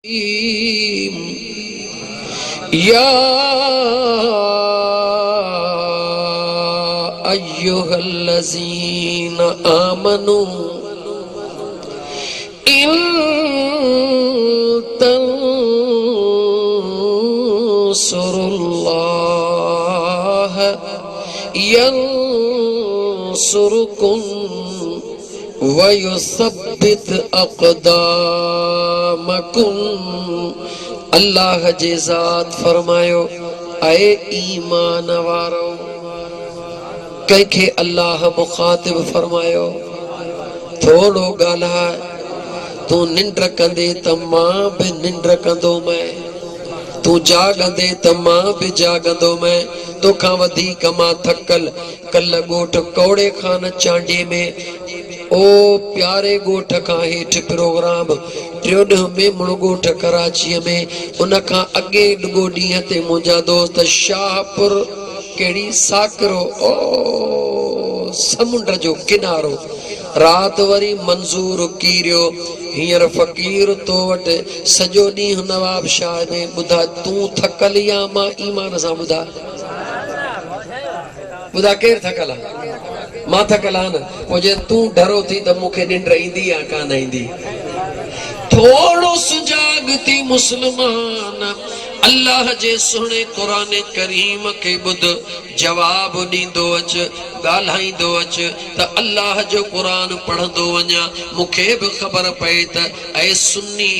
या अय्युहल्लज़ीना आमनू इन तंसुरुल्लाह यंसुरुकुम वयुसब्बित अक़दामकुम। अल्लाह जे ज़ात फरमायो, ऐ ईमान वारो। कंहिंखे अल्लाह मुखातिब फरमायो, थोड़ो ॻाल्हाए, तूं निंड कंदे त मां बि निंड कंदोमांइ, तूं जागंदे त मां बि जागंदोमांइ, तोखां वधीक मां थकल। कल ॻोठ कौड़े खान चांडीअ में ओ प्यारे ॻोठ खां हेठि प्रोग्राम टियों में मुणगोठ कराचीअ में, उन खां अॻे ॾुगो ॾींहं ते मुंहिंजा दोस्त शाहपुर कहिड़ी साकरो ओ समुंड जो किनारो, रात वरी मंज़ूर कीरियो। हींअर फ़कीर तो वटि सॼो ॾींहुं नवाब शाह में। ॿुधा तूं थकल या मां ईमान सां? ॿुधा ॿुधा केरु थकल आहे? मां थकल आहियां न। पोइ जे तूं डरो थी त मूंखे निंड ईंदी या कान ईंदी? थोड़ो सुजाग थी मुस्लमान, अल्लाह जे सुहिणे क़ुरान करीम खे ॿुध, जवाब ॾींदो अच, ॻाल्हाईंदो अच त अल्लाह जो क़ुरान पढ़ंदो वञा। मूंखे बि ख़बर पए त ऐ सुन्नी,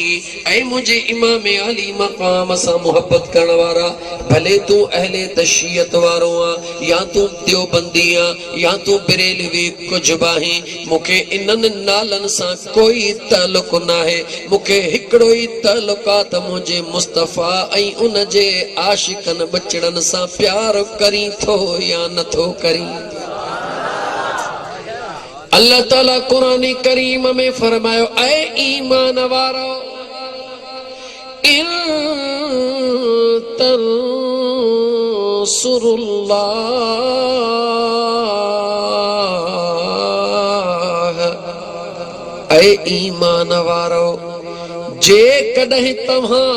ऐ मुंहिंजे इमाम आली मक़ाम सां मुहबत करण वारा, भले तूं अहले तशय्युत वारो आ, या तूं देवबंदी आ, या तूं बरेलवी, कुझु बि आहीं, मूंखे इन्हनि नालनि सां कोई तालुक नाहे। मूंखे हिकिड़ो ई तालुकात मुंहिंजे मुस्तफ़ा ऐं उन जे आशिकनि बचड़नि सां प्यार करी थो या नथो करी। अल्लाह ताला क़ुरान करीम में फरमायो, ऐ ईमान वारो, इन तंसुरुल्लाह, ऐ ईमान वारो, जे कॾहिं तव्हां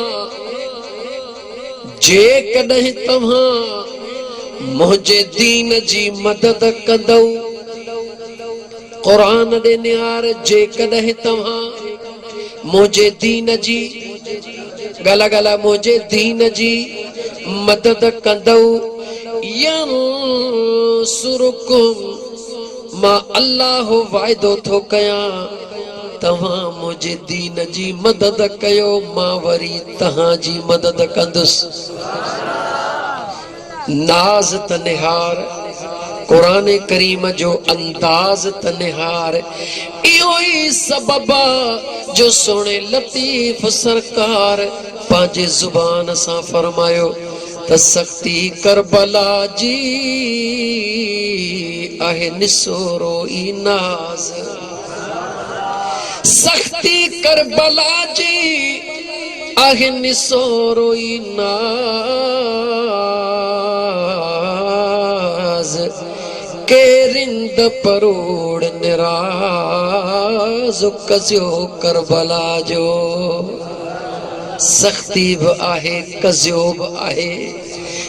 मुंहिंजे दीन जी मदद कंदव। क़ुरान दे नियार, जे कॾहिं तव्हां मुंहिंजे दीन जी गला गला मुंहिंजे दीन जी मदद कंदव, यंसुरुकुम, मां अल्लाह वाइदो थो कयां, तव्हां मुंहिंजे दीन जी मदद कयो, मां वरी तव्हां जी मदद कंदुसि। नाज़ त निहार, क़ुरान करीम जो अंदाज़ त निहार। इहो ई सबब जो सोने लतीफ़ सरकार पंहिंजे ज़ुबान सां फरमायो त सख्ती करबला जी आहे निसोरो ई नाज़, सख्ती करबला जी आहे निसोरो ई नाज़, केरिंद परोड़ निराज़ कज़ियो करबला जो। सख्ती भी आहे, कज़ियो भी आहे।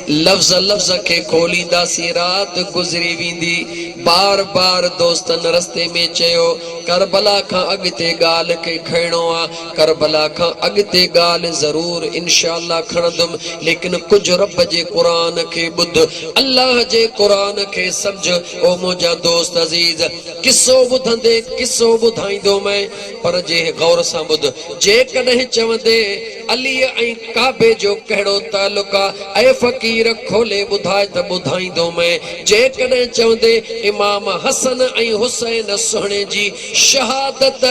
लफ्ज़ लफ्ज़ के खोलींदासीं, रात गुज़री वेंदी। बार बार दोस्तन रस्ते में चयो, करबला खां अॻिते ॻाल्हि खे खणणो आहे, करबला खां अॻिते ॻाल्हि ज़रूर इंशाअल्लाह खणंदुमि, लेकिन कुझु रब जे क़ुरान खे ॿुध, अल्लाह जे क़ुरान खे सम्झ। ओ मुंहिंजा दोस्त अज़ीज़, किस्सो ॿुधंदे किस्सो ॿुधाईंदो मैं, पर जे गौर सां ॿुध। जे कॾहिं चवंदे अली ऐं काबे जो कहिड़ो तालुक आहे, ऐ फ़कीर खोले ॿुधाए त ॿुधाईंदो मैं। जे कॾहिं चवंदे इमाम हसन ऐं हुसैन सुहिणे जी शहादत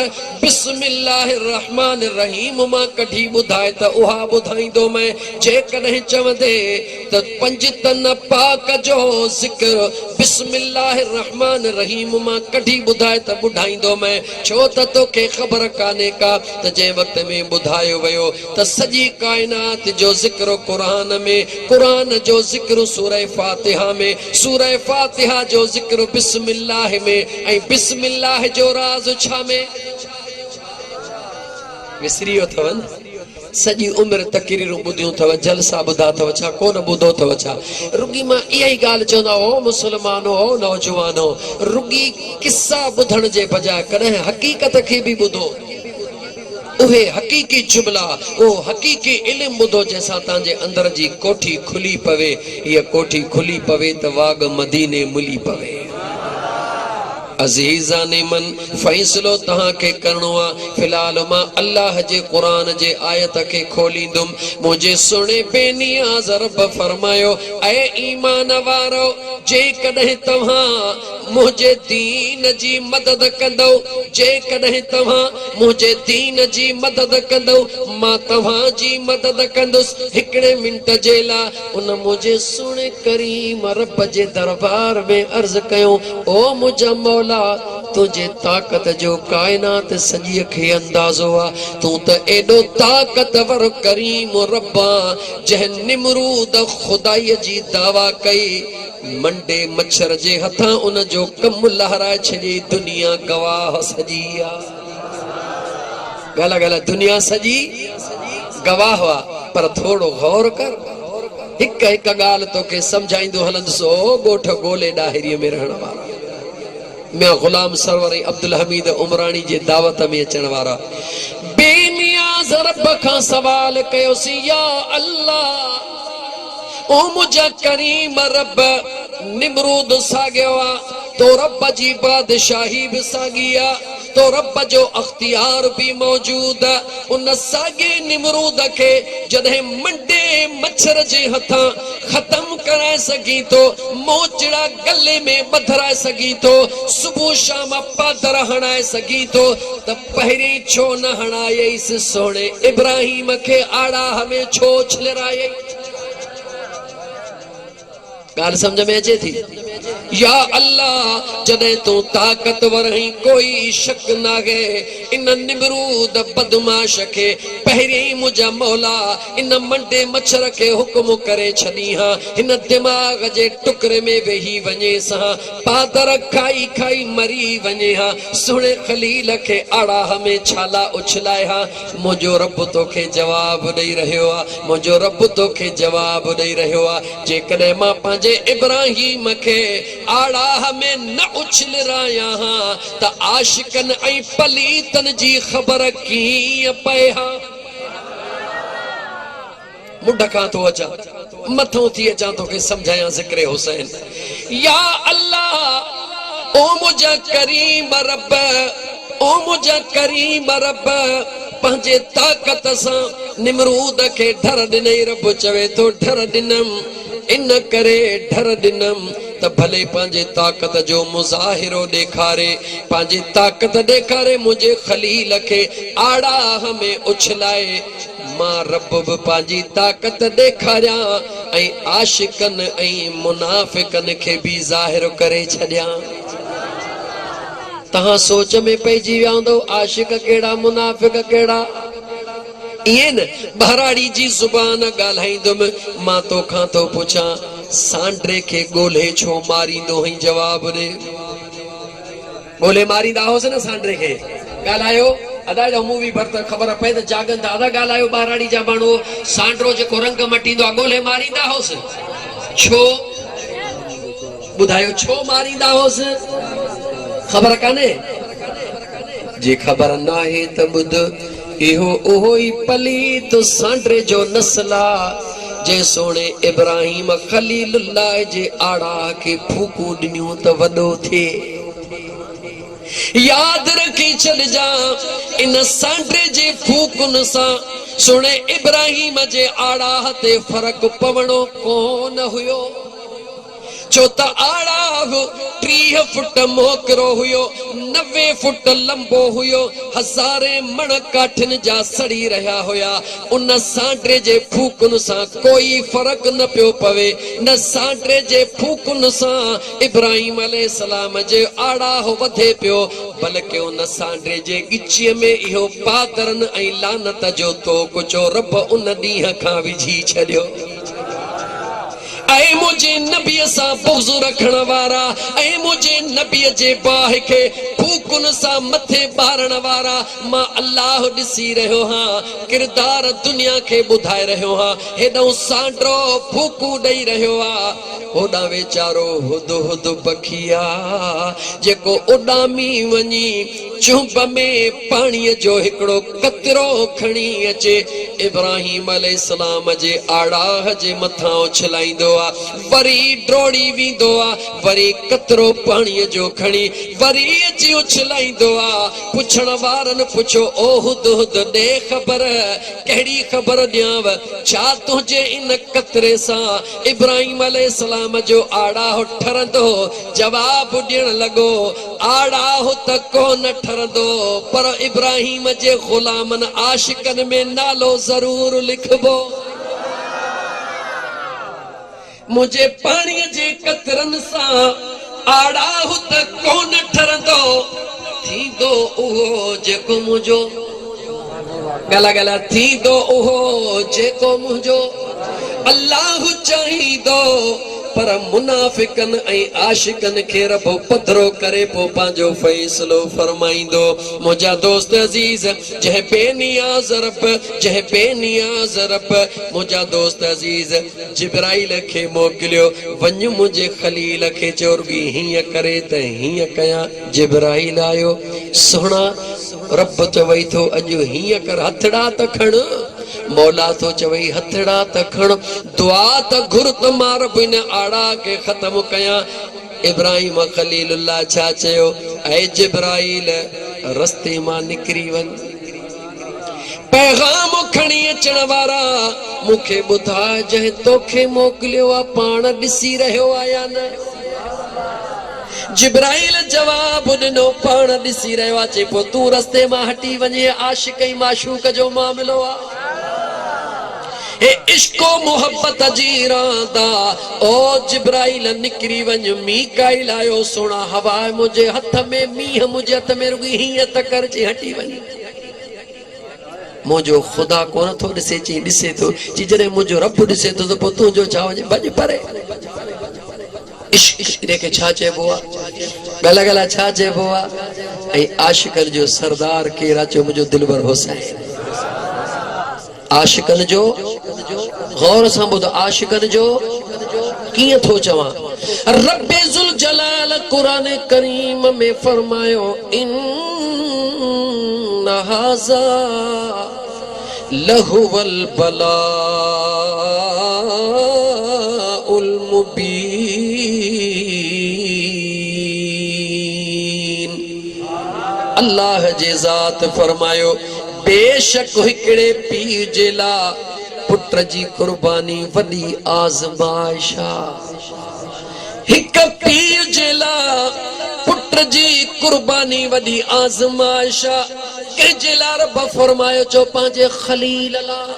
बिस्मिल्लाहिर रहमानिर रहीम मां कढी ॿुधाए त उहा ॿुधाईंदो मैं। जे कॾहिं चवंदे त पंज तन पाक जो ज़िक्र बिस्मिल्लाहिर रहमानिर रहीम मां कढी ॿुधाए त ॿुधाईंदो मैं। छो त तोखे ख़बर कान्हे का त जंहिं वक़्त में ॿुधायो वियो त सॼी काइनात जो ज़िक्र क़ुरान में, क़ुरान जो ज़िक्र सूरह फातिहा में, सूरह फातिहा जो ज़िक्र बिस्मिल्लाह में, ऐं बिस्मिल्लाह जो राज़ छा में? विसरी वियो अथव न? सजी उम्र तकरीरूं ॿुधियूं अथव, जलसा ॿुधा अथव छा, कोन ॿुधो अथव छा? रुगी मां इहा ई ॻाल्हि चवंदा, ओ मुस्लमानो, ओ नौजवानो, रुगी किस्सा ॿुधण जे बजाए कॾहिं हक़ीक़त खे बि ॿुधो। उहे हक़ीक़ी जुमला, ओ हक़ीक़ी इल्म ॿुधो जंहिंसां तव्हांजे अंदर जी कोठी खुली पवे। हीअ कोठी खुली पवे त वाग मदीने मुली पवे। अज़ीज़ाने मन, फैसलो तहां के करणो आहे। फिलहाल मां अल्लाह जे क़ुरान जे आयत के खोलींदुम। मुझे सुने बेनियाज़ रब फरमायो, ऐ ईमान वारो, जे कॾहिं तव्हां मुझे दीन जी मदद कंदो, जे कॾहिं तव्हां मुझे दीन जी मदद कंदो, मां तव्हां जी मदद कंदुसि हिकिड़े मिंट जे लाइ। उन मुझे सुने करीम रब जे दरबार में अर्ज़ कयो, ओ मुझा मौला, तुझे ताकत जो कायनात सॼीअ खे अंदाज़ो आहे। तूं त एॾो ताकतवर करीम रब्बा, जंहिं निमरूद खुदाईअ जी दावा कई, मंडे मच्छर जे हथां उन जो कम लहराए छॾी। दुनिया गवाह सॼी आहे। ॻाल्हि ॻाल्हि दुनिया सॼी गवाह आहे। पर थोरो गौर कर, हिक हिक ॻाल्हि तोखे सम्झाईंदो हलंदुसि। ओ ॻोठ ॻोल्हे ॾाहिरीअ में रहण वारा, मैं गुलाम सरवर अब्दुल हमीद उमरानी जे दावत में अचण वारा बेनियाज़ रब खां सवाल कयोसीं, या अल्लाह, ओ मुझा करीम रब, निमरूद साॻियो आहे, तो रब जी बादशाही बि साॻी आहे, तो रब जो अख्तियार भी मौजूद है। उन सागे निमरूद के जदे मंडे मच्छर जे हथा खत्म कराए सकी तो, मोचड़ा गले में बधराए सकी तो, सुबह शाम पादर हणाए सकी तो, त पहिरी छो न हणाए इस सोने इब्राहिम के आड़ा हमें छो छिलराए। गाल समझ में अचे थी? या अल्लाह, जदे तू ताकतवर ही, कोई शक ना है। इन निमरूद बदमाश के पहिरी मुझा मौला इन मंडे मच्छर के हुक्म करे छदी। हाँ, इन दिमाग जे टुकरे में वेही वने सा पादर खाई खाई मरी वने। हाँ, सुने खलील के आड़ा हमें छाला उछलाए। हाँ, मुझो रब तोखे जवाब दई रहियो आ, मुझो रब तोखे जवाब दई रहियो आ। जे कदे मां पांजे इब्राहिम के आड़ा हमें न उछल राया हाँ, त आशिकन ऐं पलीतन जी खबर कीअं पए। हाँ, मुंड खां तो अचा, मथों थी अचा, तोखे समझाया ज़िक्र हुसैन। या अल्लाह, ओ मुझा करीम रब, ओ मुझा करीम रब, पंहिंजे ताकत सां निमरूद खे डर ॾिनई। रब चवे तो डर ॾिनम, इन करे डर ॾिनम त भले पंहिंजे ताकत जो मुज़ाहिरो ॾेखारे, पंहिंजी ताकत ॾेखारे, मुंहिंजे खलील खे आड़ा हमें उछलाए। मां रब बि पंहिंजी ताकत ॾेखारियां ऐं आशिकन ऐं मुनाफ़िकन खे बि ज़ाहिर करे छॾियां। तहां सोच में पइजी विया हूंदो, आशिक कहिड़ा मुनाफ़िक कहिड़ा। इएं न बहराड़ी जी ज़ुबान ॻाल्हाईंदुमि। मां तोखां थो पुछां, सांड्रे खे ॻोल्हे छो मारींदो हुई? जवाब ॾे। ॻोल्हे मारींदा होसि न सांड्रे खे? ॻाल्हायो अदा जो मूवी भर त ख़बर पए त जागन था। अदा ॻाल्हायो बहराड़ी जा माण्हू, सांड्रो जेको रंग मटींदो आहे ॻोल्हे मारींदा होसि छो? ॿुधायो छो मारींदा होसि? खबर काने? जे खबर न आहे त ॿुध, इहो उहो ई पलीत सांड्रे जो नस्ल आहे जे सोने इब्राहिम खलीलुल्लाह जे आड़ा के फूकू ॾिनियूं त वॾो थिए। याद रखी चल जा, इन सांड्रे जे फूकुन सां सोने इब्राहिम जे आड़ा ते फर्क पवणो कोन हुयो। छो त आड़ा 30 फुट मोकरो हुयो, 90 फुट लंबो हुयो, हज़ारे मण काठिन जा सड़ी रहा हुया। उन सांड्रे जे फूकुन सां कोई फर्क न पियो पवे। न सांड्रे जे फूकुन सां इब्राहिम अलैहिस्सलाम जे आड़ा वधे पियो, बल्कि उन सांड्रे जे गिचीअ में इहो पादरन ऐं लानत जो तोक जो रब उन ॾींहं खां विझी छॾियो। ऐ मुझे नबी सा बुग़्ज़ रखण वारा, ऐ मुझे नबी जे बाह के फूकुन सा मथे बारण वारा, मां अल्लाह ॾिसी रहियो हां, किरदार दुनिया के बुधाए रहियो हां, हेॾो सांड्रो फूकू ॾेई रहियो आ। होॾा वेचारो हुद हुद पखिया जेको उॾामी वञी चुंब में पाणीअ जो हिकिड़ो कतरो खणी अचे, इब्राहिम अलैहिस्सलाम जे आड़ाह जे मथां उछलाईंदो आ, वरी ड्रोड़ी वेंदो आ, वरी कतरो पाणीअ जो खणी वरी अची उछलाईंदो आ। पुछण वारनि पुछो, ओ हुद हुद ॾे ख़बर, कहिड़ी ख़बर ॾियांव, छा तुंहिंजे इन कतरे सां इब्राहिम अलैहिस्सलाम जो आड़ाह ठरंदो? जवाब ॾियण लॻो, आड़ाह त कोन ठरंदो, पर इब्राहिम जे ग़ुलामनि आशिकनि में नालो ज़रूर लिखबो। मुझे पाणीअ जे कतरनि सां आड़ाह त कोन ठरंदो, थींदो उहो जेको मुंहिंजो, गला गला थींदो उहो जेको मुंहिंजो अल्लाह चाहींदो। पर मुनाफिकन ऐं आशिकन के रब पधरो करे पो पांजो फैसलो फरमाइंदो। मुझा दोस्त अजीज जह बेनियाज रब, जह बेनियाज रब, मुझा दोस्त अजीज जिब्राइल के मोकलियो, वञ मुझे खलील के चोरगी हिय करे त हिय कया। जिब्राइल आयो, सोना रब चवई थो अॼु हिय कर, हथड़ा त खण। मौला तो चवई हथड़ा त खण, दुआ त घुर त मां रब इन आड़ा के खत्म कया। इब्राहिम खलीलुल्लाह छा चयो, ऐ जिब्राइल रस्ते मां निकरी वञ, पैगाम खणी अचण वारा मूंखे ॿुधा, जंहिं तोखे मोकिलियो आहे पाण ॾिसी रहियो आहे या न? जिब्राइल जवाब ॾिनो, पाण ॾिसी रहियो आहे। चए पोइ तूं रस्ते मां हटी वञे, आशिक ऐं माशूक जो मामिलो आहे। इश्को मोहब्बत जी रांदा, ओ जिब्राइल निकरी वञ। मीकाइल आयो, सोना हवा मुझे हथ में, मींह मुझे हथ में, रुगी हीअं त कर जे हटी वञ। मुझो खुदा कोन थो ॾिसे, चई ॾिसे थो, चई जॾहिं मुंहिंजो रब ॾिसे थो त पोइ तुंहिंजो छा वञे, भॼ परे। इश्क खे छा चइबो आहे, गला गला छा चइबो आहे? ऐं आशिकनि जो सरदार केरु आहे? चयो मुंहिंजो दिलबर हुसैन। आशिकनि जो गौर सां ॿुधो, आशिकनि जो कीअं थो चवां? रब्बे ज़ुल जलाल कुरान करीम में फरमायो, इन हाज़ा लहुवल बलाउल मुबीन। अल्लाह जे ज़ात फरमायो, बेशक हिकिड़े पीउ जे लाइ पुट जी कुर्बानी वॾी आज़माइश आहे। हिक पीउ जे लाइ पुट जी कुर्बानी वॾी आज़माइश आहे। कंहिंजे लाइ रब फरमायो, चो पंहिंजे खलील लाइ।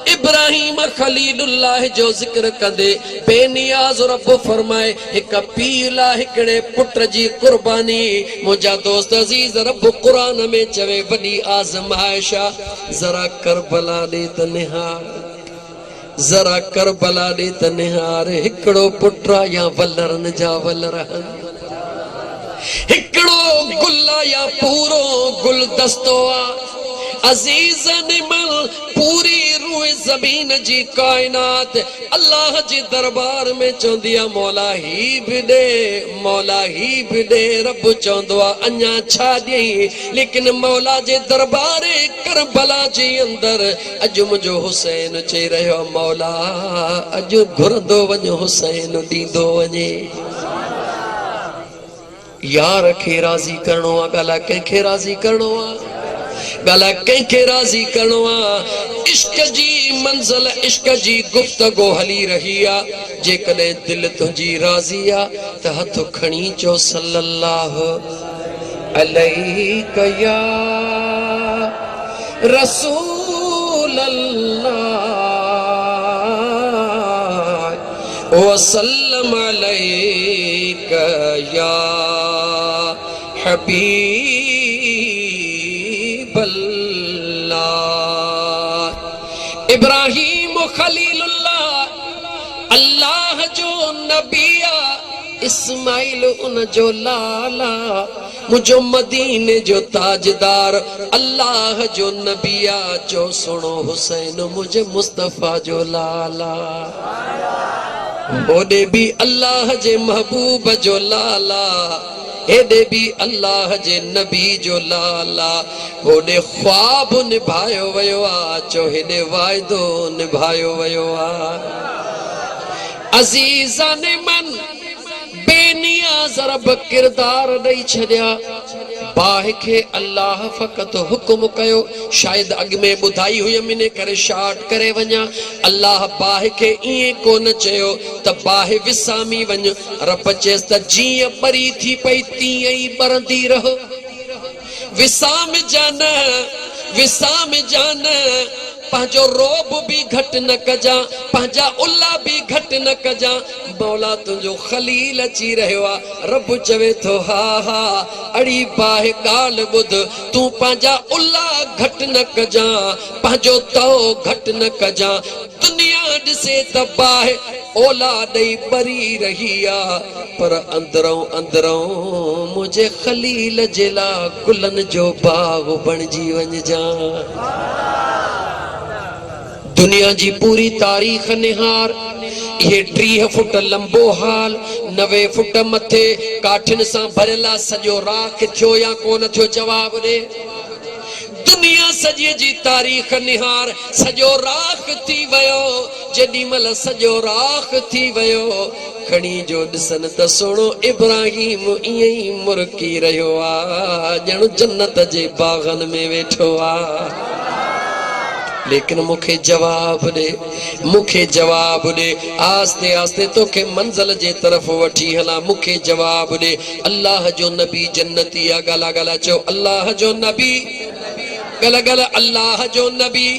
इब्राहिम खलीलुल्लाह जो जिक्र कंदे बेनियाज़ रब फरमाए, हिक पीउ लाइ हिकिड़े पुट जी कुर्बानी। मुंहिंजा दोस्त अज़ीज रब क़ुरान में चवे वॾी आज़माइश आहे। ज़रा करबला ॾे त निहार, ज़रा करबला ॾे त निहार, हिकिड़ो पुट या वलरनि जा वलर, हिकिड़ो गुल या पूरो गुलदस्तो आहे। अज़ीज़न मल पूरी रूह ज़मीन जी कायनात अल्लाह जे दरबार में चवंदी आहे, मौला ही बि ॾे, मौला ही बि ॾे। रब चवंदो आहे अञा छा ॾेई, लेकिन मौला जे दरबार करबला जे अंदरि अॼु मुंहिंजो हुसैन चई रहियो, मौला अॼु घुरंदो वञो, हुसैन ॾींदो वञे। यार खे राज़ी करणो आहे, ॻाल्हि कंहिंखे राज़ी करणो आहे, ॻाल्हि कंहिंखे राज़ी करणो आहे। इश्क जी मंज़िल, इश्क जी गुफ़्तगू हली रही आहे। जेकॾहिं दिलि तुंहिंजी राज़ी आहे त हथ खणी चो सल्लल्लाहु अलैहि या रसूल अल्लाह वसल्लम अलैका या हबीब अल्लाह। इब्राहिम खलीलुल्लाह अल्लाह जो नबिया इस्माइल उन जो लाला मुझो मदीने जो ताजदार अल्लाह जो नबिया जो सुनो हुसैन मुझे मुस्तफा जो लाला ओडे भी अल्लाह जे महबूब जो लाला एडे भी अल्लाह जे नबी जो लाला ओडे ख्वाब निभायो वयो आ चो हेडे वायदो निभायो वयो आ अजीजा ने मन बेनियाज़ रब किरदार दई छड़िया बाहि के अल्लाह फकत हुक्म कयो शायद अग में बुधाई हुई मिने करे शार्ट करे वञा अल्लाह बाहि के इए कोन चयो त बाहि विसामी वञ रब चेस त जीअं बरी थी पई तीअं ई बरंदी रहो विसाम जान पंहिंजो रोब भी घट न कजा पंहिंजा उल्ला भी घट न कजा मौला तुझो खलील अची रहियो आ रब चवे थो हा हा अड़ी बाहि ॻाल्हि ॿुध तूं पंहिंजा उल्ला घट न कजा पंहिंजो तओ घट न कजा दुनिया ॾिसे त बाहि ओला ॾेई बरी रही आ पर अंदरों अंदरों मुझे खलील जे ला गुलन जो बाग बणजी वञजा दुनिया जी पूरी तारीख निहार ये 30 फुट लंबो हाल 90 फुट मथे काठिन सां भरला सजो राख थियो या कोन थियो जवाब दे दुनिया सॼे जी तारीख निहार सजो राख थी वयो जेडी मल सजो राख थी वयो खणी जो ॾिसन त सोणो इब्राहिम इए ई मुरकी रहियो आ ॼण जन्नत जे बागन में वेठो आ लेकिन मुखे जवाब दे आस्ते आस्ते तो के मंजिल जे तरफ वठी हला मुखे जवाब दे अल्लाह जो नबी जन्नती आ गला गला चो अल्लाह जो नबी गला गला अल्लाह जो नबी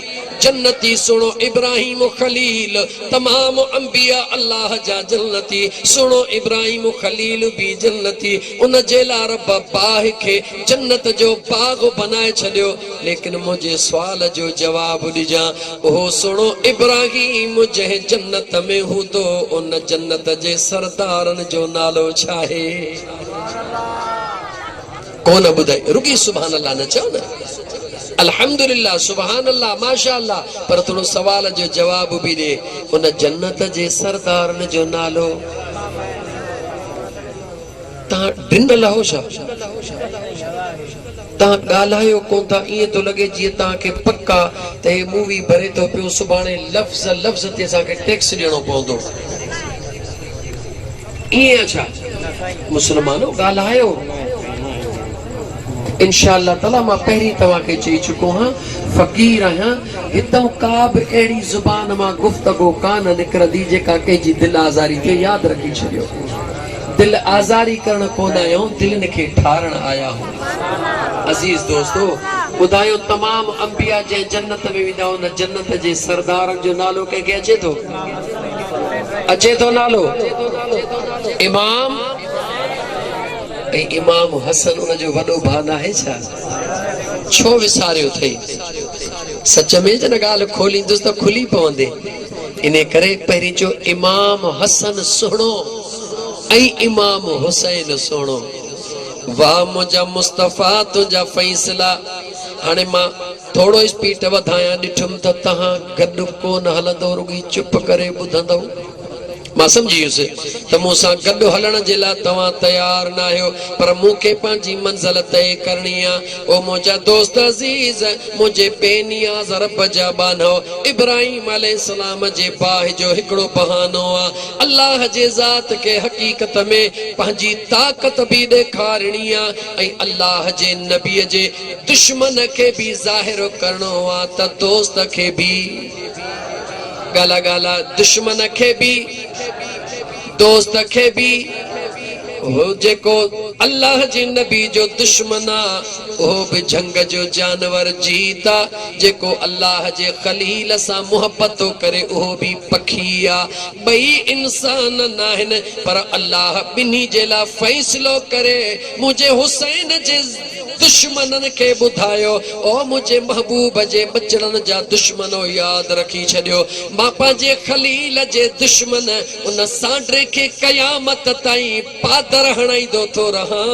जन्नती सुनो इब्राहिम खलील तमाम अंबिया अल्लाह जा जन्नती सुनो इब्राहिम खलील भी जन्नती उन जेला रब बाहि के जन्नत जो बाग बनाए छड़ियो लेकिन मुझे सवाल जो जवाब दिजा ओ सुनो इब्राहिम जह जन्नत में हूंदो उन जन्नत जे सरदारन जो नालो छाहे कौन बुधाई रुकी सुभान अल्लाह न चो ना अल्हम्दुलिल्लाह सुभान अल्लाह माशाअल्लाह पर थोड़ो सवाल जो जवाब भी दे उन जन्नत जे सरदारन जो नालो ता ढिंडल हो छा ता गालायो कोन था इए तो लगे जी ता के पक्का ते मूवी भरे तो पियो सुभाणे लफ्ज लफ्ज ते सा के टैक्स देनो पवंदो इए अच्छा मुसलमानो गालायो इंशाअल्लाह ताला मां पहरी तवा के चई चुको हां फकीर हां हितों का भी एड़ी जुबान मां गुफ्तगू कान निकरदी जेका के जी दिल आजारी थे याद रखी छडियो दिल आजारी करण कोन आयो दिल के ठारण आया हूं अजीज दोस्तों बुधायो तमाम अंबिया जे जन्नत में विदा उन जन्नत जे सरदार जो नालो के अचे तो नालो इमाम इमाम हसन उन जो वडो भाना है छा छो विसारियो थई सच में जन गाल खोली दोस्त खुली पवंदे इने करे पहिरी जो इमाम हसन सुनो ऐ इमाम हुसैन सुनो वाह मुझा मुस्तफा तुझा फैसला हाने मां थोड़ो स्पीड वधाया दिठुम त तहां गड कोन हलंदो रुगी चुप करे बुधंदो मां समझियुसि त मूंसां गॾु हलण जे लाइ तव्हां तयार न आहियो पर मूंखे पंहिंजी मंज़िल तय करणी आहे ओ मुंहिंजा दोस्त अज़ीज़ मुंहिंजे बेनियाज़ रब जा बानो इब्राहिम अलैहिस्सलाम जे बाहि जो हिकिड़ो बहानो आहे अल्लाह जे ज़ात खे हक़ीक़त में पंहिंजी ताक़त बि ॾेखारणी आहे ऐं अल्लाह जे नबीअ जे दुश्मन खे बि ज़ाहिर करणो आहे त दोस्त खे बि गाला गाला दुश्मन के भी दोस्त के भी वो जेको अल्लाह जे नबी जो दुश्मना वो भी जंग जो जानवर जीता जेको अल्लाह जे खलील सा मोहब्बत करे वो भी पखिया बई इंसान नाहन पर अल्लाह बिनी जेला फैसलो करे मुझे हुसैन जे दुश्मनन के बुधायो ओ मुझे महबूब जे बचड़न जा दुश्मनो याद रखी छड़ियो मां पांजे खलील जे दुश्मन उन सांडरे के कयामत ताई पादर हणाईंदो थो रहा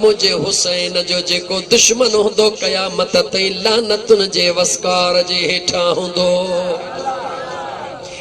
मुझे हुसैन जो जेको दुश्मन हुंदो कयामत ताई लानतुन जे वस्कार जे हेठा हुंदो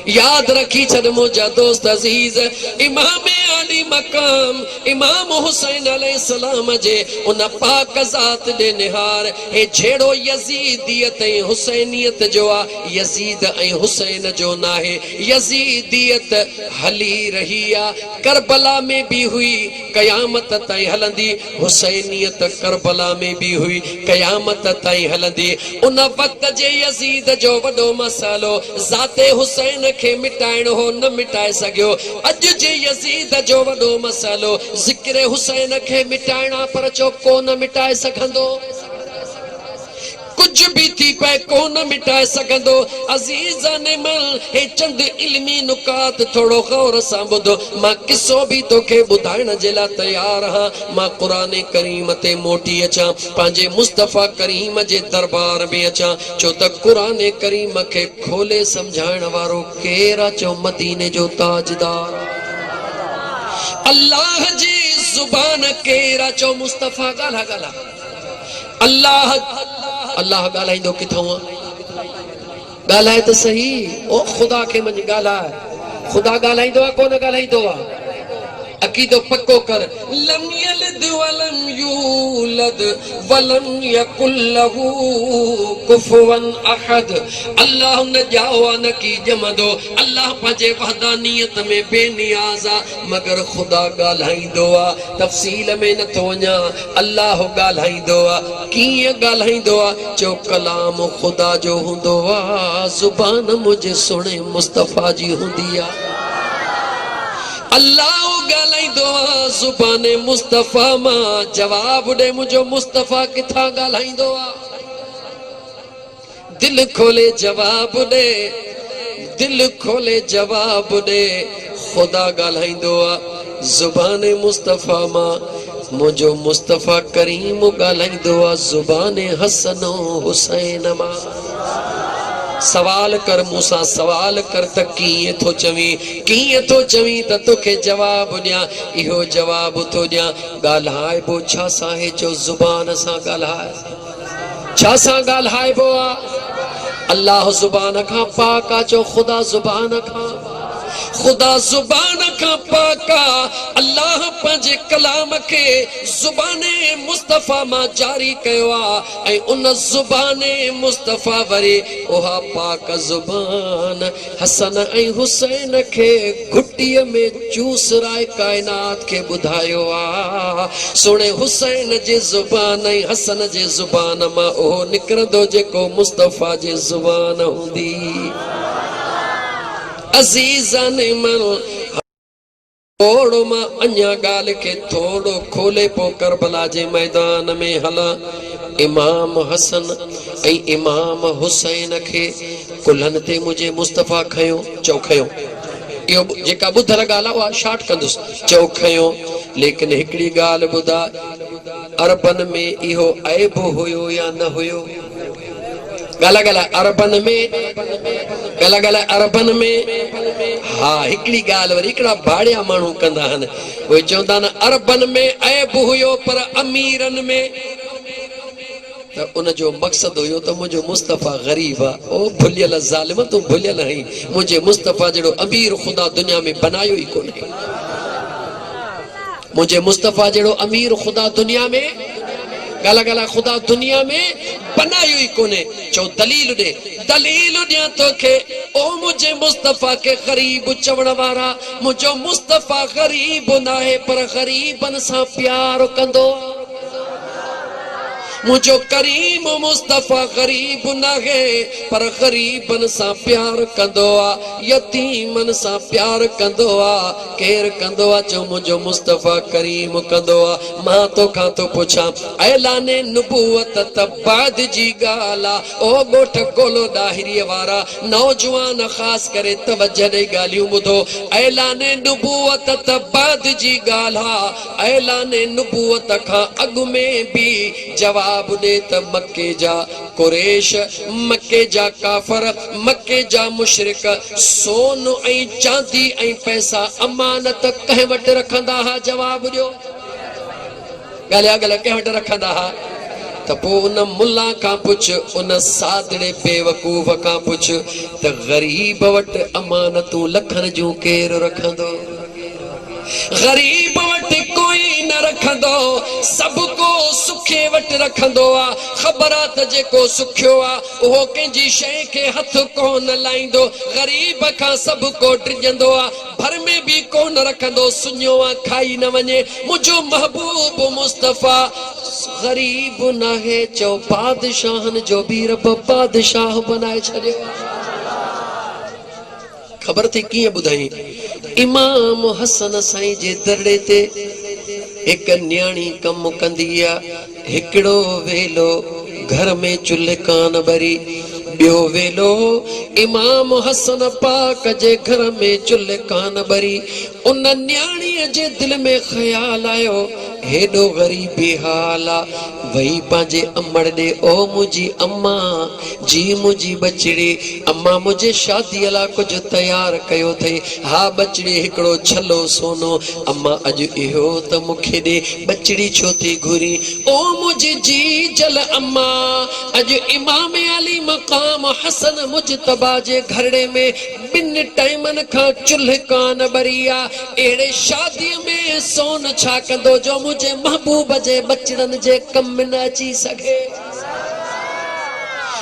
याद रखी छड़ मुझा दोस्त अजीज इमाम अली मकाम इमाम हुसैन अलैहिस्सलाम जे उन पाक ज़ात दे निहार ए छेड़ो यजीदियत ऐं हुसैनियत जो आ यजीद ऐं हुसैन जो नाहे यजीदियत हली रही आ करबला में भी हुई कयामत ताईं हलंदी हुसैनियत करबला में भी हुई कयामत ताईं हलंदी उन वक्त जे यजीद जो वडो मसालो ज़ाते हुसैन के मिटाइण हो न मिटाए सकियो अज जे यजीद जो वडो मसालो जिक्र हुसैन के मिटाइणा पर चो कोन मिटाए सघंदो कुछ भी थी पे कोन मिटाए सघंदो अजीज़ान मल हे चंद इल्मी नुकात थोड़ो गौर सां ॿुधो मां किसो भी तोखे ॿुधाइण जे लाइ तैयार हां मां क़ुरान करीम ते मोटी अचां पंहिंजे मुस्तफ़ा करीम जे दरबार में अचां छो त क़ुरान करीम खे खोले समझाइण वारो केरु आहे चो मदीने जो ताजदार अल्लाह जी ज़ुबान केरु आहे चो मुस्तफ़ा ॻाल्हा ॻाल्हा अल्लाह अल्लाह ॻाल्हाईंदो किथां ॻाल्हाए त सही ओ खुदा के मंझि ॻाल्हाए खुदा ॻाल्हाईंदो आहे कोन ॻाल्हाईंदो आहे अकीदो पक्को कर लम यलिद वलम यूलद वलम यकुल लहू कुफुवन अहद अल्लाह न ॼाओ न की ॼमंदो अल्लाह पंहिंजे वहदानियत में बेनियाज़ आहे मगर खुदा ॻाल्हाईंदो आहे तफ़सील में नथो वञा अल्लाह ॻाल्हाईंदो आहे कीअं ॻाल्हाईंदो आहे चो कलाम खुदा जो हूंदो आहे ज़ुबान मुंहिंजे सुहिणे मुस्तफ़ा जी हूंदी आहे अल्लाह ॻाल्हाईंदो आहे ज़ुबान मुस्तफ़ा मां जवाब ॾे मुंहिंजो मुस्तफ़ा किथां ॻाल्हाईंदो आहे दिल खोले जवाब ॾे दिल खोले जवाब ॾे खुदा ॻाल्हाईंदो आहे ज़ुबान मुस्तफ़ा मां मुंहिंजो मुस्तफ़ा करीम ॻाल्हाईंदो आहे ज़ुबान हसन हुसैन मां सवाल कर मूसा सवाल कर त कीअं थो चवीं त तोखे जवाब ॾियां इहो जवाब थो ॾियां ॻाल्हाइबो छा सां हे जो ज़ुबान सां ॻाल्हाए छा सां ॻाल्हाइबो आहे अल्लाह ज़ुबान खां पाक आहे चो खुदा ज़ुबान खां पाक आहे अल्लाह पंहिंजे कलाम खे ज़ुबान मुस्तफ़ा मां जारी कयो आहे ऐं उन ज़ुबान मुस्तफ़ा वरी उहा पाक ज़ुबान हसन ऐं हुसैन खे घुटीअ में चूसराए काइनात खे ॿुधायो आहे सुहिणे हुसैन जे ज़ुबान ऐं हसन जे ज़ुबान मां उहो निकिरंदो जेको मुस्तफ़ा जे ज़ुबान हूंदी अज़ीज़ान मन थोड़ो मां अञा ॻाल्हि खे थोड़ो खोले पो करबला जे मैदान में हला इमाम हसन ऐं इमाम हुसैन खे कुल्हनि ते मुंहिंजे मुस्तफ़ा खयो चओ खयो इहो जेका ॿुधल ॻाल्हि आहे उहा शार्ट कंदुसि चओ खयो लेकिन हिकिड़ी ॻाल्हि ॿुधा अरबन में इहो ऐब हुयो या न हुयो ॻाल्हि अरबन में हा हिकिड़ी ॻाल्हि वरी हिकिड़ा भाड़िया माण्हू कंदा आहिनि उहे चवंदा आहिनि अरबन में ऐब हुयो पर अमीरनि में त उनजो मक़सदु हुयो त मुंहिंजो मुस्तफ़ा ग़रीब आहे ओ भुलियल ज़ालिम तूं भुलियल आहीं मुंहिंजे मुस्तफ़ा जहिड़ो अमीर ख़ुदा दुनिया में बनायो ई कोन्हे मुंहिंजे मुस्तफ़ा जहिड़ो अमीर ख़ुदा दुनिया में ॻाल्हि ख़ुदा दुनिया में बनायो ई कोन्हे चओ दलील ॾियां तोखे ओ मुंहिंजे मुस्तफ़ा खे ग़रीब चवण वारा मुंहिंजो मुस्तफ़ा ग़रीब नाहे पर ग़रीबनि सां प्यार कंदो मुझो करीम मुस्तफा गरीब न है पर गरीबन सा प्यार कंदो आ, यतीमन सा प्यार कंदो आ। केर कंदो आ? चो मुझो मुस्तफा करीम कंदो आ। मां तो खां तो पुछां ऐलाने नबूवत त बाद जी गाला। ओ गोठ गोलो दाहिरी वारा नौजवान खास करे तवज्जो दे गालियूं बुधो। ऐलाने नबूवत त बाद जी गाला। ऐलाने नबूवत खां अग में भी जवाब दे त मक्के जा कुरैश, मक्के जा काफर, मक्के जा मुशरिक सोन ऐं चांदी ऐं पैसा अमानत कंहिं वटि रखंदा हा? जवाब ॾियो। ॻाल्हिया ॻाल्हि कंहिं वटि रखंदा हा? त पोइ उन मुल्ला खां पुछ, उन सादड़े बेवकूफ़ खां पुछ त ग़रीब वटि अमानतूं लखनि जूं केरु रखंदो? गरीब वटि कोई न रखंदो, सब को सुखे वटि रखंदो आ। ख़बर आ त जेको सुखियो आ उहो कंहिंजी शइ खे हथ कोन लाईंदो। गरीब खां सब को डिॼंदो आ, भर में भी कोन रखंदो। सुञो आ खाई न वञे। मुंहिंजो महबूब मुस्तफा गरीब न है, चओ बादशाहनि जो भी रब बादशाह बनाए छॾियो। खबर थी कीअं ॿुधाई? इमाम हसन साईं जे दरड़े ते एक न्याणी कम कंदी आ। हिकिड़ो वेलो घर में चुल्ह कान बरी, ॿियो वेलो इमाम हसन पाक जे घर में चुल्ह कान बरी। उन न्याणीअ जे दिल में ख्याल आयो हेॾो ग़रीबी हाल आ। वही पंहिंजे अमड़ ॾे, ओ मुंहिंजी अम्मा जी, मुंहिंजी बचड़ी, अम्मा मुंहिंजे शादीअ लाइ कुझु तयारु कयो अथई? हा बचड़ी हिकिड़ो छलो सोनो। अम्मा अॼु इहो त मूंखे ॾे। बचड़ी छो थी घुरी? ओ मुंहिंजी जी जल अम्मा, अॼु इमाम अली मक़ाम हसन मुजतबा जे घरड़े में 2 टाइमनि खां चुल्ह कान बरी आ। अहिड़े शादीअ में सोन छा कंदो जो मुंहिंजे महबूब जे बचड़नि जे कम न अची सघे?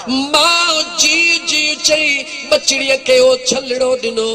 मां जी जी चई बचड़ीअ खे ओ छलड़ो ॾिनो।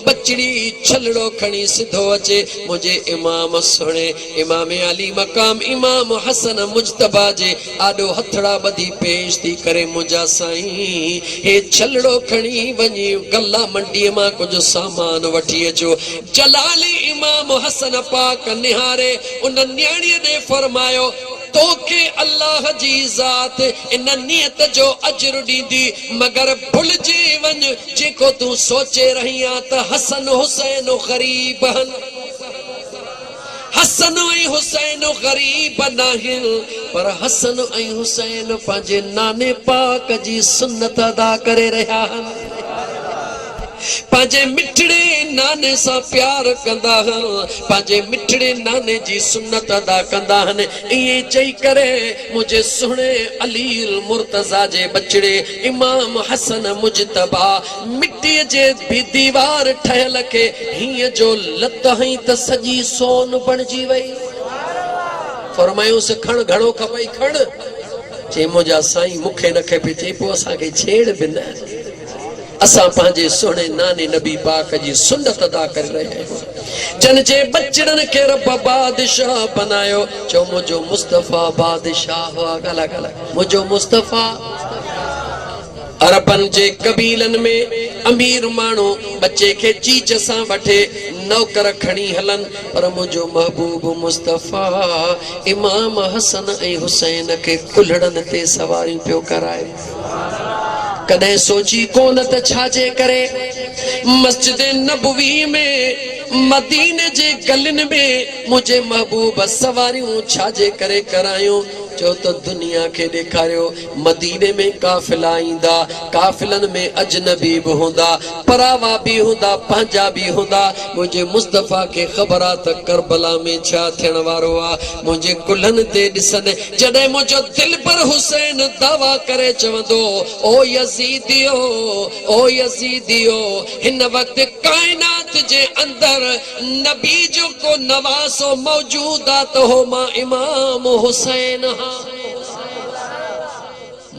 बचड़ी छलड़ो खणी सिधो अचे मुंहिंजे इमाम सुणे, इमाम अली मक़ाम इमाम हसन मुजतबा जे आॾो हथड़ा ॿधी पेश थी करे, मुंहिंजा साईं हे छलड़ो खणी वञी गल्ला मंडीअ मां कुझु सामान वठी अचो। जलाली इमाम हसन पाक निहारे उन न्याणीअ ॾे फरमायो, तोखे अल्लाह जी ज़ात इन नियत जो अजर ॾींदी, मगर भुलिजी वञ जेको तूं सोचे रही आ त हसन हुसैन ग़रीब आहिनि। हसन ऐं हुसैन ग़रीब नाहिनि, पर हसन ऐं हुसैन पंहिंजे नाने पाक जी सुन्नत अदा करे रहिया आहिनि। पंहिंजे मिठड़े नाने सां प्यार कंदा आहिनि, पंहिंजे मिठड़े नाने जी सुन्नत अदा कंदा आहिनि। ईअं चई करे मुंहिंजे सुहिणे अली मुर्तज़ा जे बचड़े इमाम हसन मुजतबा मिटीअ जे भी दीवार ठहियल खे हीअं जो लत हई त सॼी सोन बणिजी वई। फरमायूंसि खण, घणो खपई खण। चई मुंहिंजा साईं मूंखे न खपे। चई पोइ असांखे छेड़ बि न, असां पंहिंजे सुहिणे नाने नबी पाक जी सुन्नत अदा करे रहिया आहियूं। जन जे बचड़नि खे रब बादशाह बनायो। चओ मुंहिंजो मुस्तफा बादशाह हुआ। गला गला मुंहिंजो मुस्तफा। अरबन जे कबीलन में अमीर माण्हू बच्चे खे चीच सां वठे, नौकर खणी हलन, पर मुंहिंजो महबूब मुस्तफा इमाम हसन ऐं हुसैन खे कुल्हड़नि ते सवारियूं पियो कराए। कॾहिं सोची कोन त छाजे करे मस्जिद नबवी में मदीने जे गलिन में मुझे महबूब सवारियूं छाजे करे करायूं। चो तो दुनिया के ॾेखारियो मदीने में काफ़िला ईंदा, काफ़िलनि में अजनबी भी हुंदा, परावा भी हुंदा, पंहिंजा भी हुंदा। मुझे मुस्तफा के ख़बर आ त करबला में छा थियण वारो आ। मुझे कुल्हनि ते ॾिसनि जॾहिं मुंहिंजो दिल पर हुसैन दावा करे चवंदो, ओ यज़ीदियो, ओ यज़ीदियो, हिन वक्त कायनात जे अंदर नबी जो को नवासो मौजूद आ तो हो मां इमाम हुसैन।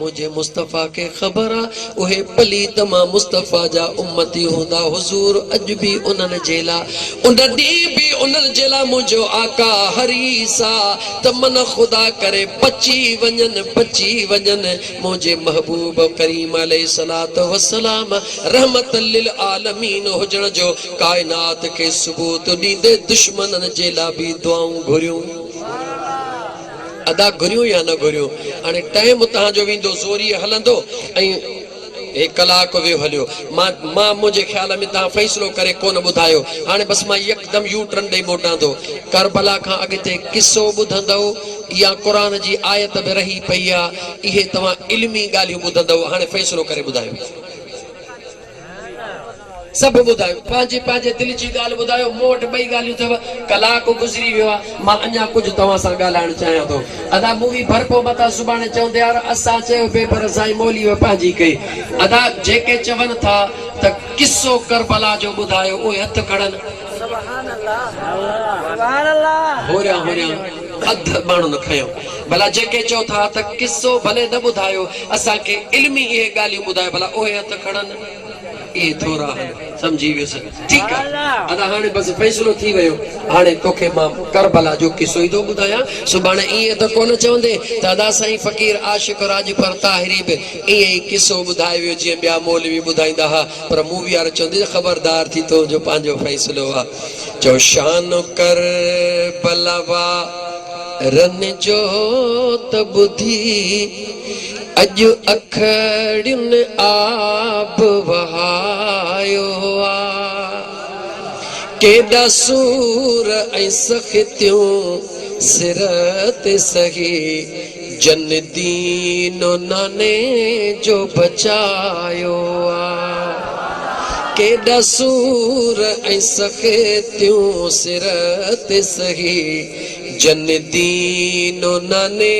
मुझे मुस्तफ़ा के खबर आ उहे पलीत मां मुस्तफ़ा जा उम्मती हुंदा हुजूर अज भी उन्हनि जेला उन डी भी उन्हनि जेला मुझो आका हरीसा त मन खुदा करे बची वञन मुझे महबूब करीम अलैहिस्सलातु वस्सलाम रहमतल लिल आलमीन हुजण जो कायनात के सबूत ॾींदे दुश्मननि जे लाइ बि दुआऊं घुरियूं अदा घुरियूं या न घुरियूं हाणे टाइम तव्हांजो वेंदो ज़ोरी हलंदो ऐं एक कलाक वियो हलियो मां मुझे ख्याल में तव्हां फ़ैसिलो करे कोन ॿुधायो हाणे बस मां यकदम यू टर्न ॾेई मोटां थो करबला खां अॻिते किस्सो ॿुधंदव या क़ुरान जी आयत में रही पई आहे इहे तव्हां इल्मी ॻाल्हियूं ॿुधंदव हाणे फ़ैसिलो करे ॿुधायो सब बुधायो पांजे दिल जी गाल बुधायो मोट बई गालियूं थव कलाक गुजरी वियो मां अन्या कुछ तवा सा गालाण चाहया तो अदा मूवी भरपो मता सुबाने चौंदे यार असा चयो पेपर साई मोली व पांजी कई अदा जेके चवन था त किस्सो करबला जो बुधायो ओ हथ खड़न सुभान अल्लाह हो रहा अध माण्हू न खयो भला जेके चओ था त किस्सो भले न बुधायो असा के इल्मी ये गालियूं बुधायो भला ओ हथ खड़न ये थोड़ा समझी वियो ठीक है अदा हाने बस फैसलो थी वयो हाने तोखे मां करबला जो किस्सो दो बुधाया सुबाने ये तो कोन चवंदे त अदा साईं फकीर आशिक राज पर ताहिरी बे ये किस्सो बुधायो वियो जे बिया मौलवी बुधाइंदा हा पर मूवी यार चवंदे खबरदार थी तो जो पांजो फैसलो आ जो शान करबला रन जो त बुधी अज अखड़िन आब वहायो केडा सूर ऐं सखित्यूं सिर ते सही जन दीनो नाने जो बचायो केडा सूर ऐं सखित्यूं सिर ते सही जन दीनो नाने